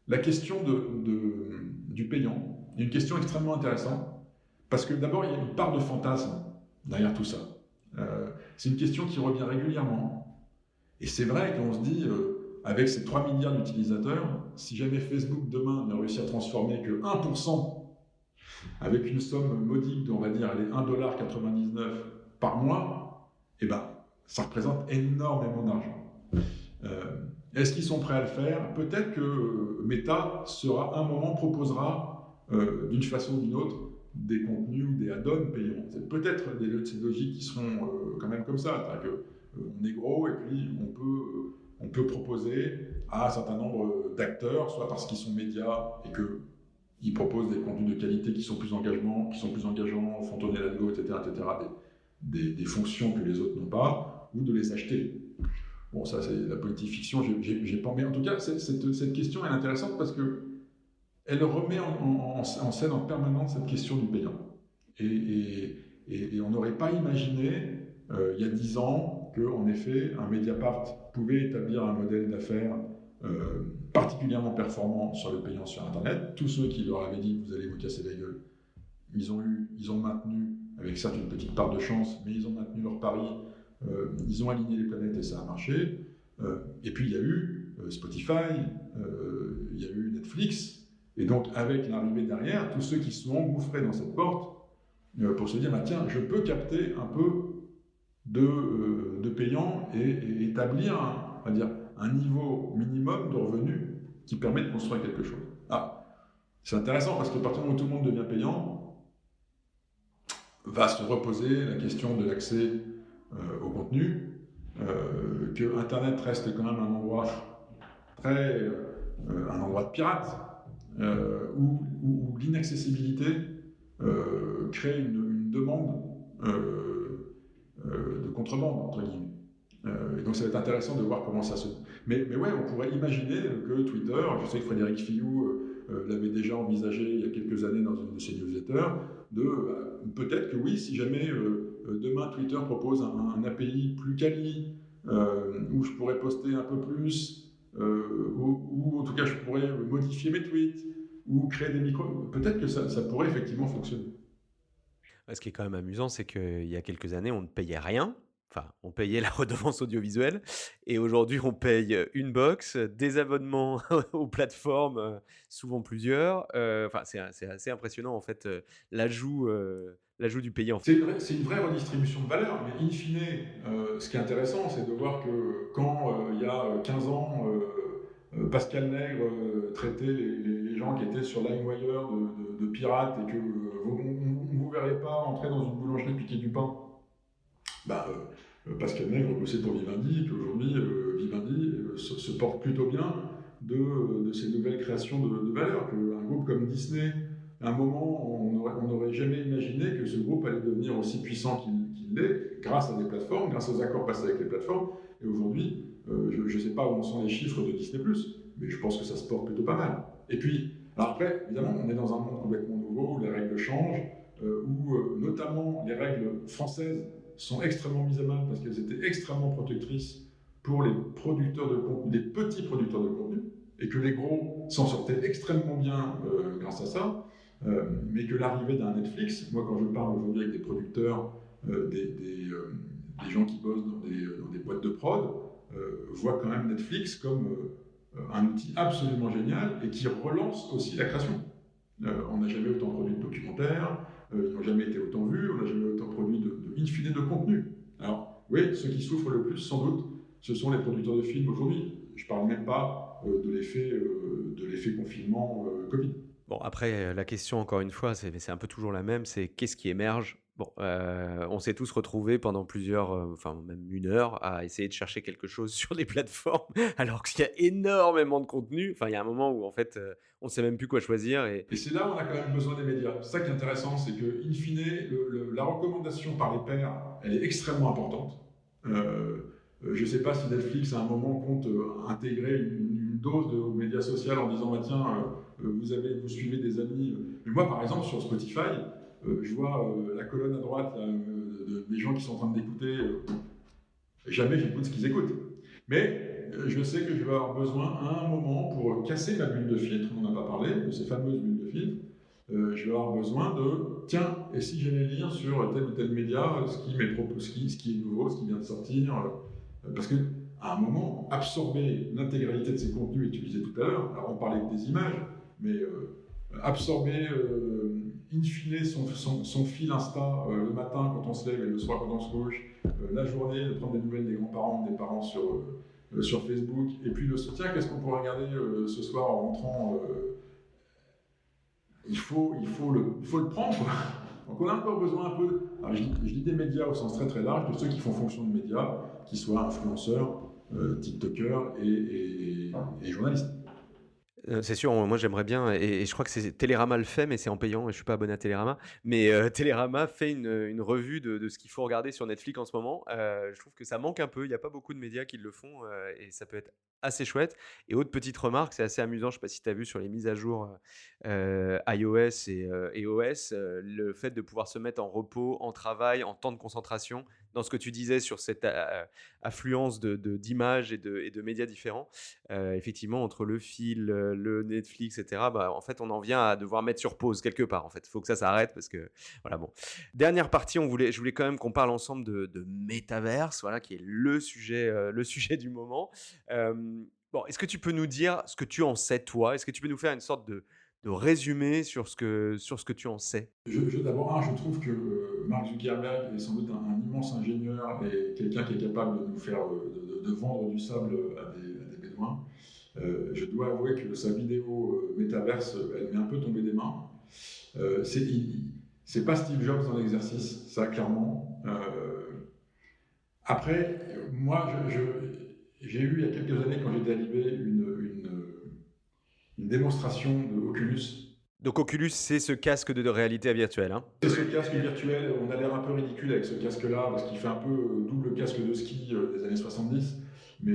la question du payant est une question extrêmement intéressante, parce que d'abord, il y a une part de fantasme derrière tout ça. C'est une question qui revient régulièrement. Et c'est vrai qu'on se dit, avec ces 3 milliards d'utilisateurs, si jamais Facebook demain n'a réussi à transformer que 1%, avec une somme modique, on va dire, elle est $1,99 par mois, eh ben, ça représente énormément d'argent. Est-ce qu'ils sont prêts à le faire? Peut-être que Meta à un moment proposera d'une façon ou d'une autre des contenus ou des add-ons payants. C'est peut-être ces logiques qui seront quand même comme ça. C'est-à-dire qu'on est gros et puis on peut proposer à un certain nombre d'acteurs, soit parce qu'ils sont médias et qu'ils proposent des contenus de qualité qui sont plus engageants, font tourner l'algo, etc., des fonctions que les autres n'ont pas, ou de les acheter. Bon, ça c'est la politique fiction, j'ai pas. Mais en tout cas, cette question est intéressante parce que elle remet en scène en permanence cette question du payant. Et on n'aurait pas imaginé, il y a 10 ans, qu'en effet, un Mediapart pouvait établir un modèle d'affaires particulièrement performant sur le payant sur Internet. Tous ceux qui leur avaient dit « vous allez vous casser la gueule », ils ont maintenu, avec certes une petite part de chance, mais ils ont maintenu leur pari, ils ont aligné les planètes et ça a marché. Et puis il y a eu Spotify, il y a eu Netflix, et donc avec l'arrivée derrière, tous ceux qui se sont engouffrés dans cette porte pour se dire bah, tiens, je peux capter un peu de payant et établir un niveau minimum de revenus qui permet de construire quelque chose. Ah, c'est intéressant parce qu'à partir du moment où tout le monde devient payant, va se reposer la question de l'accès au contenu, que Internet reste quand même un endroit un endroit de pirates, où l'inaccessibilité crée une demande de contrebande, entre guillemets. Et donc ça va être intéressant de voir comment ça se... Mais ouais, on pourrait imaginer que Twitter, je sais que Frédéric Fillou l'avait déjà envisagé il y a quelques années dans une de ses newsletters, peut-être que oui, si jamais demain Twitter propose un API plus quali, où je pourrais poster un peu plus, ou en tout cas je pourrais modifier mes tweets, ou créer des micros, peut-être que ça pourrait effectivement fonctionner. Ce qui est quand même amusant, c'est qu'il y a quelques années, on ne payait rien. Enfin, on payait la redevance audiovisuelle et aujourd'hui, on paye une box, des abonnements aux plateformes, souvent plusieurs. Enfin, c'est assez impressionnant, en fait, l'ajout du payant. C'est une vraie redistribution de valeur, mais in fine, ce qui est intéressant, c'est de voir que quand, il y a 15 ans, Pascal Nègre traitait les gens qui étaient sur LimeWire de pirates et que on ne vous verrez pas entrer dans une boulangerie piquer du pain. Pascal Nègre bossait pour Vivendi et qu'aujourd'hui Vivendi se porte plutôt bien de ces nouvelles créations de valeur. Qu'un groupe comme Disney, à un moment, on n'aurait jamais imaginé que ce groupe allait devenir aussi puissant qu'il l'est grâce à des plateformes, grâce aux accords passés avec les plateformes. Et aujourd'hui, je ne sais pas où sont les chiffres de Disney+, mais je pense que ça se porte plutôt pas mal. Et puis, alors après, évidemment, on est dans un monde complètement nouveau où les règles changent, où notamment les règles françaises sont extrêmement mises à mal parce qu'elles étaient extrêmement protectrices pour les producteurs de contenu, les petits producteurs de contenu, et que les gros s'en sortaient extrêmement bien grâce à ça. mais que l'arrivée d'un Netflix, moi quand je parle aujourd'hui avec des producteurs, des gens qui bossent dans des boîtes de prod, voient quand même Netflix comme un outil absolument génial et qui relance aussi la création. On n'a jamais autant produit de documentaires, ils n'ont jamais été autant vus, on n'a jamais autant produit in fine de contenu. Alors oui, ceux qui souffrent le plus sans doute, ce sont les producteurs de films aujourd'hui. Je ne parle même pas de l'effet confinement Covid. Bon, après, la question, encore une fois, c'est un peu toujours la même, c'est qu'est-ce qui émerge? Bon, on s'est tous retrouvés pendant plusieurs, enfin même 1 heure, à essayer de chercher quelque chose sur les plateformes, alors qu'il y a énormément de contenu. Enfin, il y a un moment où, en fait, on ne sait même plus quoi choisir. Et c'est là où on a quand même besoin des médias. C'est ça qui est intéressant, c'est que, in fine, la recommandation par les pairs, elle est extrêmement importante. Je ne sais pas si Netflix, à un moment, compte intégrer une dose de médias sociaux en disant bah, tiens, vous suivez des amis. Mais moi, par exemple, sur Spotify, je vois la colonne à droite là, des gens qui sont en train d'écouter. Jamais j'écoute ce qu'ils écoutent. Mais je sais que je vais avoir besoin à un moment pour casser ma bulle de filtre, on n'en a pas parlé, de ces fameuses bulles de filtre. Je vais avoir besoin de tiens, et si j'allais lire sur tel ou tel média ce qui est nouveau, ce qui vient de sortir. Parce qu'à un moment, absorber l'intégralité de ces contenus, et tu disais tout à l'heure, alors on parlait que des images, mais absorber in fine son fil Insta le matin quand on se lève et le soir quand on se couche, la journée de prendre des nouvelles des grands-parents, des parents sur Facebook, et puis le soutien, qu'est-ce qu'on pourrait regarder ce soir en rentrant il faut le prendre, quoi. Donc on a encore besoin un peu, alors je dis des médias au sens très très large, de ceux qui font fonction de médias, qui soient influenceurs, tiktokers et journalistes. C'est sûr, moi j'aimerais bien, et je crois que Télérama le fait, mais c'est en payant, et je suis pas abonné à Télérama. Mais Télérama fait une revue de ce qu'il faut regarder sur Netflix en ce moment. Je trouve que ça manque un peu, il n'y a pas beaucoup de médias qui le font, et ça peut être assez chouette. Et autre petite remarque, c'est assez amusant, je ne sais pas si tu as vu sur les mises à jour iOS et OS, le fait de pouvoir se mettre en repos, en travail, en temps de concentration, dans ce que tu disais sur cette affluence d'images et de médias différents. Effectivement, entre le fil, le Netflix, etc., bah, en fait, on en vient à devoir mettre sur pause quelque part. En fait, il faut que ça s'arrête parce que, voilà, bon. Dernière partie, je voulais quand même qu'on parle ensemble de métaverse, voilà, qui est le sujet du moment. Bon, est-ce que tu peux nous dire ce que tu en sais, toi? Est-ce que tu peux nous faire une sorte de résumé sur ce que tu en sais? D'abord, je trouve que Mark Zuckerberg est sans doute un immense ingénieur et quelqu'un qui est capable de nous faire de vendre du sable à des bédouins. Je dois avouer que sa vidéo métaverse, elle m'est un peu tombée des mains. C'est pas Steve Jobs dans l'exercice, ça clairement. Après, moi, j'ai eu il y a quelques années, quand j'étais à Libé, une démonstration de Oculus. Donc Oculus, c'est ce casque de réalité virtuelle, hein? C'est ce casque virtuel, on a l'air un peu ridicule avec ce casque-là, parce qu'il fait un peu double casque de ski des années 70, mais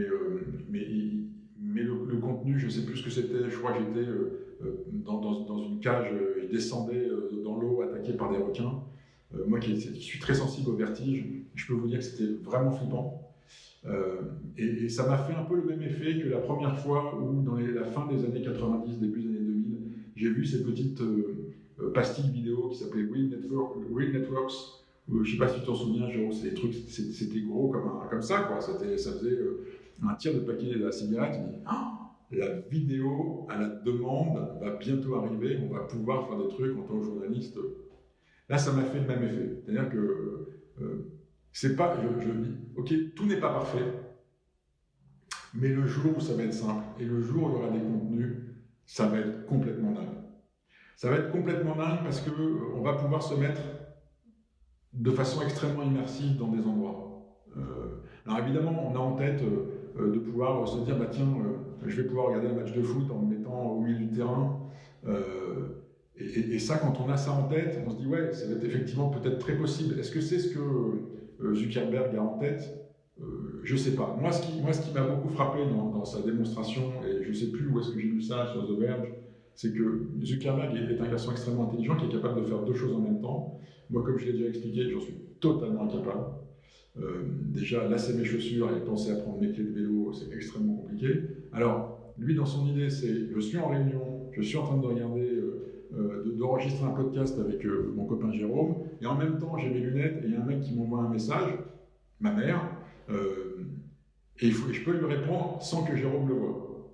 le contenu, je ne sais plus ce que c'était, je crois que j'étais dans une cage, je descendais dans l'eau, attaqué par des requins. Moi qui suis très sensible au vertige, je peux vous dire que c'était vraiment flippant. Et ça m'a fait un peu le même effet que la première fois où, dans la fin des années 90, début des années 2000, j'ai vu ces petites pastilles vidéo qui s'appelaient Real Networks. Je ne sais pas si tu t'en souviens, Jérôme, c'est des trucs, c'était gros comme ça, quoi. Ça faisait un tiers de paquet de la cigarette. Je me dis, la vidéo à la demande va bientôt arriver, on va pouvoir faire des trucs en tant que journaliste. Là, ça m'a fait le même effet. C'est-à-dire que c'est pas, je dis, ok, tout n'est pas parfait, mais le jour où ça va être simple et le jour où il y aura des contenus, ça va être complètement dingue. Ça va être complètement dingue parce qu'on va pouvoir se mettre de façon extrêmement immersive dans des endroits. Alors évidemment, on a en tête de pouvoir se dire, bah tiens, je vais pouvoir regarder un match de foot en me mettant au milieu du terrain. Et ça, quand on a ça en tête, on se dit, ouais, ça va être effectivement peut-être très possible. Est-ce que c'est ce que Zuckerberg a en tête? Je ne sais pas. Moi, ce qui m'a beaucoup frappé dans sa démonstration, et je ne sais plus où est-ce que j'ai lu ça sur The Verge, c'est que Zuckerberg est un garçon extrêmement intelligent qui est capable de faire deux choses en même temps. Moi, comme je l'ai déjà expliqué, j'en suis totalement incapable. Déjà, lasser mes chaussures et penser à prendre mes clés de vélo, c'est extrêmement compliqué. Alors, lui, dans son idée, c'est je suis en réunion, je suis en train de regarder d'enregistrer un podcast avec mon copain Jérôme, et en même temps j'ai mes lunettes et il y a un mec qui m'envoie un message, ma mère, et je peux lui répondre sans que Jérôme le voie.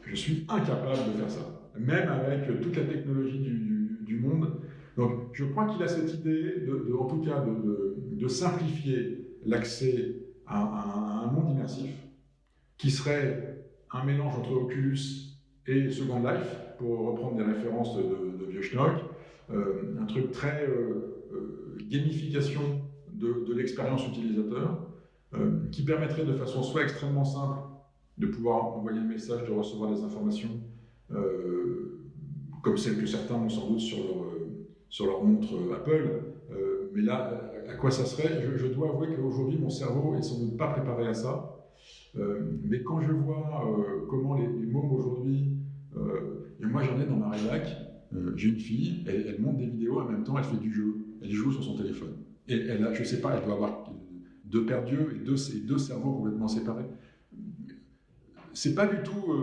Je suis incapable de faire ça, même avec toute la technologie du monde. Donc je crois qu'il a cette idée, en tout cas, de simplifier l'accès à un monde immersif, qui serait un mélange entre Oculus et Second Life, pour reprendre des références de vieux schnock, un truc très gamification de l'expérience utilisateur, qui permettrait de façon soit extrêmement simple de pouvoir envoyer un message, de recevoir des informations, comme celles que certains ont sans doute sur leur montre Apple. Mais là, à quoi ça serait ? Je dois avouer qu'aujourd'hui, mon cerveau est sans doute pas préparé à ça. Mais quand je vois comment les mômes aujourd'hui, et moi j'en ai dans ma rédac, j'ai une fille, elle monte des vidéos, en même temps elle fait du jeu, elle joue sur son téléphone. Et elle a, je sais pas, elle doit avoir deux paires d'yeux et deux cerveaux complètement séparés. C'est pas du tout,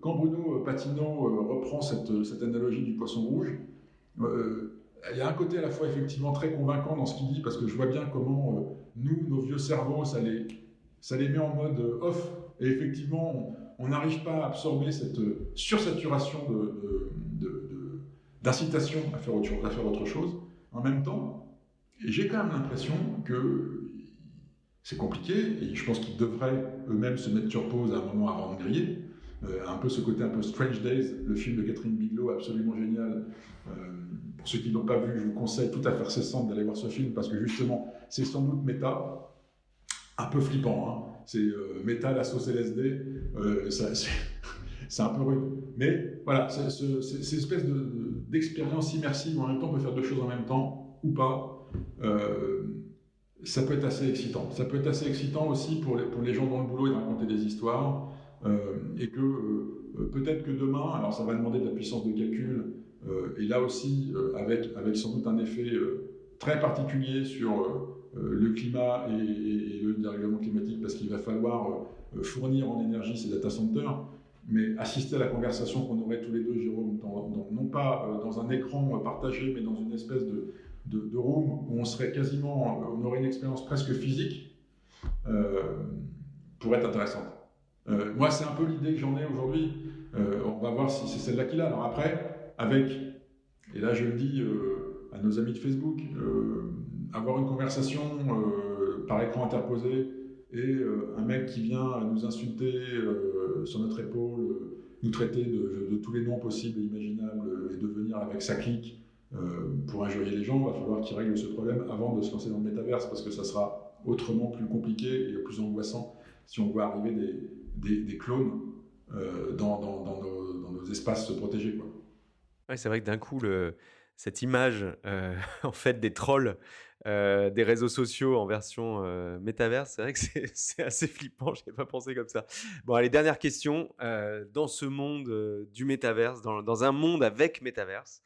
quand Bruno Patino reprend cette analogie du poisson rouge, il y a un côté à la fois effectivement très convaincant dans ce qu'il dit, parce que je vois bien comment nous, nos vieux cerveaux, ça les met en mode off, et effectivement on n'arrive pas à absorber cette sursaturation d'incitation à faire autre chose. En même temps, j'ai quand même l'impression que c'est compliqué, et je pense qu'ils devraient eux-mêmes se mettre sur pause à un moment avant de griller. Un peu ce côté un peu Strange Days, le film de Catherine Bigelow, absolument génial. Pour ceux qui ne l'ont pas vu, je vous conseille tout à fait cessante d'aller voir ce film, parce que justement, c'est sans doute méta, un peu flippant, hein. C'est méta la sauce LSD, c'est un peu rude. Mais voilà, c'est cette espèce d'expérience immersive où en même temps on peut faire deux choses en même temps, ou pas. Ça peut être assez excitant. Ça peut être assez excitant aussi pour les gens dans le boulot et de raconter des histoires. Et que peut-être que demain, alors ça va demander de la puissance de calcul, et là aussi avec sans doute un effet très particulier sur le climat et le dérèglement climatique, parce qu'il va falloir fournir en énergie ces data centers, mais assister à la conversation qu'on aurait tous les deux, Jérôme, non pas dans un écran partagé, mais dans une espèce de room où on serait quasiment, on aurait une expérience presque physique, pourrait être intéressante. Moi, c'est un peu l'idée que j'en ai aujourd'hui. On va voir si c'est celle-là qu'il a. Alors après, et là je le dis à nos amis de Facebook, avoir une conversation par écran interposé et un mec qui vient nous insulter sur notre épaule, nous traiter de tous les noms possibles et imaginables, et de venir avec sa clique pour injurier les gens, il va falloir qu'il règle ce problème avant de se lancer dans le métaverse, parce que ça sera autrement plus compliqué et plus angoissant si on voit arriver des clones dans nos espaces protégés, quoi. Ouais, c'est vrai que d'un coup, cette image en fait des trolls des réseaux sociaux en version métaverse, c'est vrai que c'est assez flippant, je n'avais pas pensé comme ça. Bon, allez, dernière question. Dans ce monde du métaverse, dans un monde avec métaverse,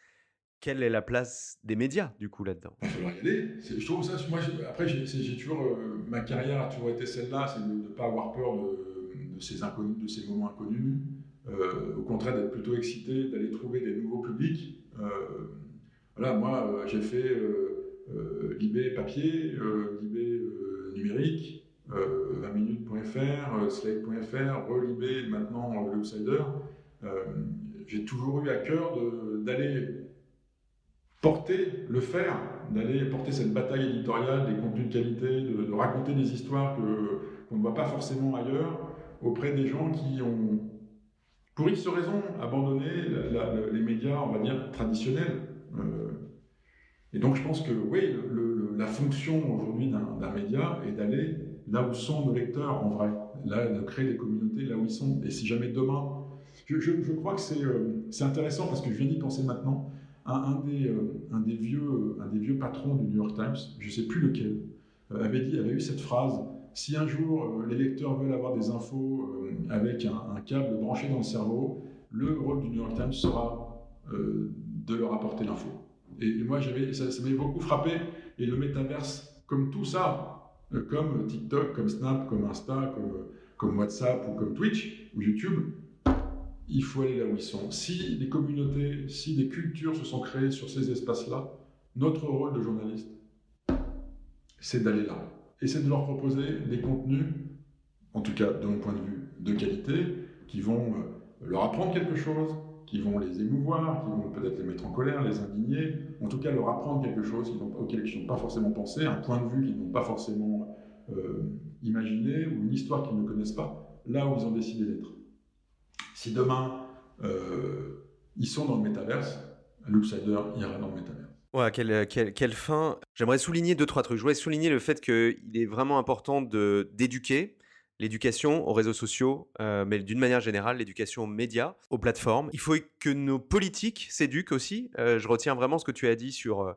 quelle est la place des médias, du coup, là-dedans ? Il va falloir y aller. Je trouve ça, moi, après, j'ai toujours, ma carrière a toujours été celle-là, c'est de ne pas avoir peur de ces inconnus, de ces moments inconnus. Au contraire, d'être plutôt excité, d'aller trouver des nouveaux publics. Voilà, moi, j'ai fait Libé papier, Libé numérique, 20minutes.fr, Slate.fr, Relibé, maintenant l'Outsider. J'ai toujours eu à cœur d'aller d'aller porter cette bataille éditoriale des contenus de qualité, de raconter des histoires qu'on ne voit pas forcément ailleurs, auprès des gens qui ont, pour X raisons, abandonné les médias, on va dire, traditionnels. Et donc je pense que oui, la fonction aujourd'hui d'un média est d'aller là où sont nos lecteurs en vrai, là, de créer des communautés là où ils sont. Et si jamais demain, je crois que c'est intéressant, parce que je viens d'y penser maintenant. Un des vieux patrons du New York Times, je ne sais plus lequel, avait eu cette phrase: si un jour les lecteurs veulent avoir des infos avec un câble branché dans le cerveau, le rôle du New York Times sera de leur apporter l'info. Et moi, ça m'avait beaucoup frappé. Et le métaverse, comme tout ça, comme TikTok, comme Snap, comme Insta, comme WhatsApp ou comme Twitch ou YouTube, il faut aller là où ils sont. Si des communautés, si des cultures se sont créées sur ces espaces-là, notre rôle de journaliste, c'est d'aller là. Et c'est de leur proposer des contenus, en tout cas de mon point de vue, de qualité, qui vont leur apprendre quelque chose, qui vont les émouvoir, qui vont peut-être les mettre en colère, les indigner, en tout cas leur apprendre quelque chose auquel ils n'ont pas forcément pensé, un point de vue qu'ils n'ont pas forcément imaginé, ou une histoire qu'ils ne connaissent pas, là où ils ont décidé d'être. Si demain, ils sont dans le métaverse, Loopsider ira dans le métaverse. Ouais, quelle fin. J'aimerais souligner 2-3 trucs. Je voudrais souligner le fait qu'il est vraiment important d'éduquer, l'éducation aux réseaux sociaux, mais d'une manière générale, l'éducation aux médias, aux plateformes. Il faut que nos politiques s'éduquent aussi. Je retiens vraiment ce que tu as dit sur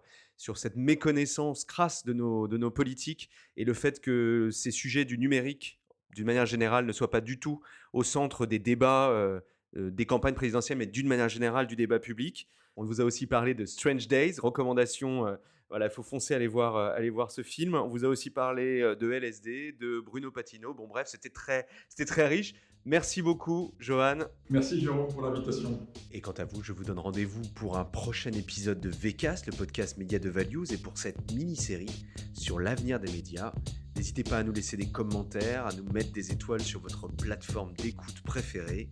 cette méconnaissance crasse de nos politiques et le fait que ces sujets du numérique, d'une manière générale, ne soient pas du tout au centre des débats, des campagnes présidentielles, mais d'une manière générale du débat public. On vous a aussi parlé de Strange Days, recommandation, voilà, il faut foncer aller voir ce film. On vous a aussi parlé de LSD, de Bruno Patino. Bon bref, c'était très riche. Merci beaucoup, Johan. Merci Jérôme pour l'invitation. Et quant à vous, je vous donne rendez-vous pour un prochain épisode de VCast, le podcast Média de Values, et pour cette mini-série sur l'avenir des médias. N'hésitez pas à nous laisser des commentaires, à nous mettre des étoiles sur votre plateforme d'écoute préférée.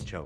Ciao.